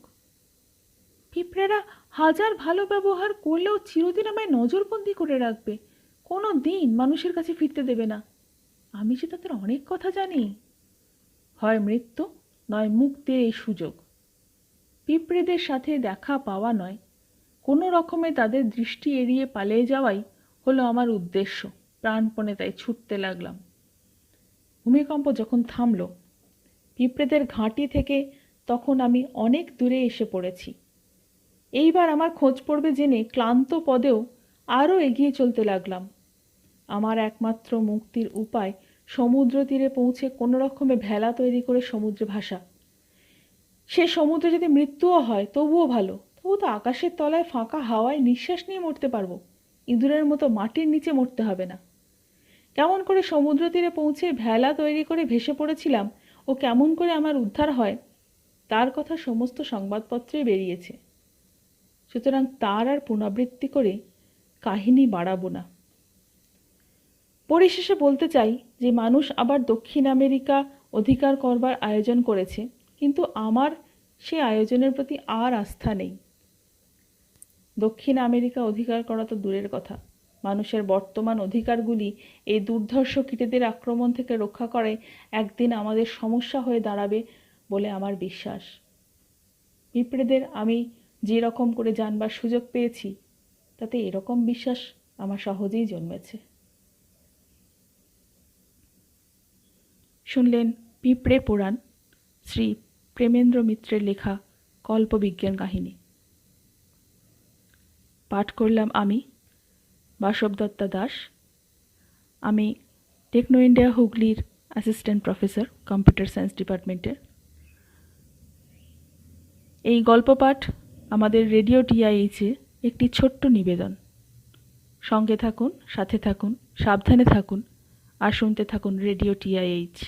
Speaker 1: পিঁপড়েরা হাজার ভালো ব্যবহার করলেও চিরদিন আমায় নজরবন্দি করে রাখবে, কোনো দিন মানুষের কাছে ফিরতে দেবে না। আমি যে তাদের অনেক কথা জানি। হয় মৃত্যু, নয় মুক্তির এই সুযোগ। পিঁপড়েদের সাথে দেখা পাওয়া নয়, কোনো রকমে তাদের দৃষ্টি এড়িয়ে পালিয়ে যাওয়াই হলো আমার উদ্দেশ্য। প্রাণপণে তাই ছুটতে লাগলাম। ভূমিকম্প যখন থামল, পিঁপড়েদের ঘাঁটি থেকে তখন আমি অনেক দূরে এসে পড়েছি। এইবার আমার খোঁজ পড়বে জেনে ক্লান্ত পদেও আরও এগিয়ে চলতে লাগলাম। আমার একমাত্র মুক্তির উপায় সমুদ্র তীরে পৌঁছে কোনো রকমে ভেলা তৈরি করে সমুদ্রে ভাসা। সে সমুদ্রে যদি মৃত্যুও হয় তবুও ভালো, তবু তো আকাশের তলায় ফাঁকা হাওয়ায় নিঃশ্বাস নিয়ে মরতে পারবো, ইঁদুরের মতো মাটির নিচে মরতে হবে না। কেমন করে সমুদ্র তীরে পৌঁছে ভেলা তৈরি করে ভেসে পড়েছিলাম ও কেমন করে আমার উদ্ধার হয় তার কথা সমস্ত সংবাদপত্রেই বেরিয়েছে। সুতরাং তার আর পুনরাবৃত্তি করে কাহিনী বাড়াবো না। পরিশেষে বলতে চাই যে মানুষ আবার দক্ষিণ আমেরিকা অধিকার করবার আয়োজন করেছে, কিন্তু আমার সে আয়োজনের প্রতি আর আস্থা নেই। দক্ষিণ আমেরিকা অধিকার করা তো দূরের কথা, মানুষের বর্তমান অধিকারগুলি এই দুর্ধর্ষ কীটেদের আক্রমণ থেকে রক্ষা করে একদিন আমাদের সমস্যা হয়ে দাঁড়াবে বলে আমার বিশ্বাস। পিঁপড়েদের আমি যে রকম করে জানবার সুযোগ পেয়েছি, তাতে এরকম বিশ্বাস আমার সহজেই জন্মেছে। শুনলেন পিঁপড়ে পুরাণ, শ্রী প্রেমেন্দ্র মিত্রের লেখা কল্পবিজ্ঞান কাহিনী। পাঠ করলাম আমি, বাসব দত্তা দাস। আমি টেকনো ইন্ডিয়া হুগলির অ্যাসিস্ট্যান্ট প্রফেসর, কম্পিউটার সায়েন্স ডিপার্টমেন্টের। এই গল্প পাঠ আমাদের রেডিও টিআইএইচে একটি ছোট্ট নিবেদন। সঙ্গে থাকুন, সাথে থাকুন, সাবধানে থাকুন আর শুনতে থাকুন রেডিও টিআইএইচ।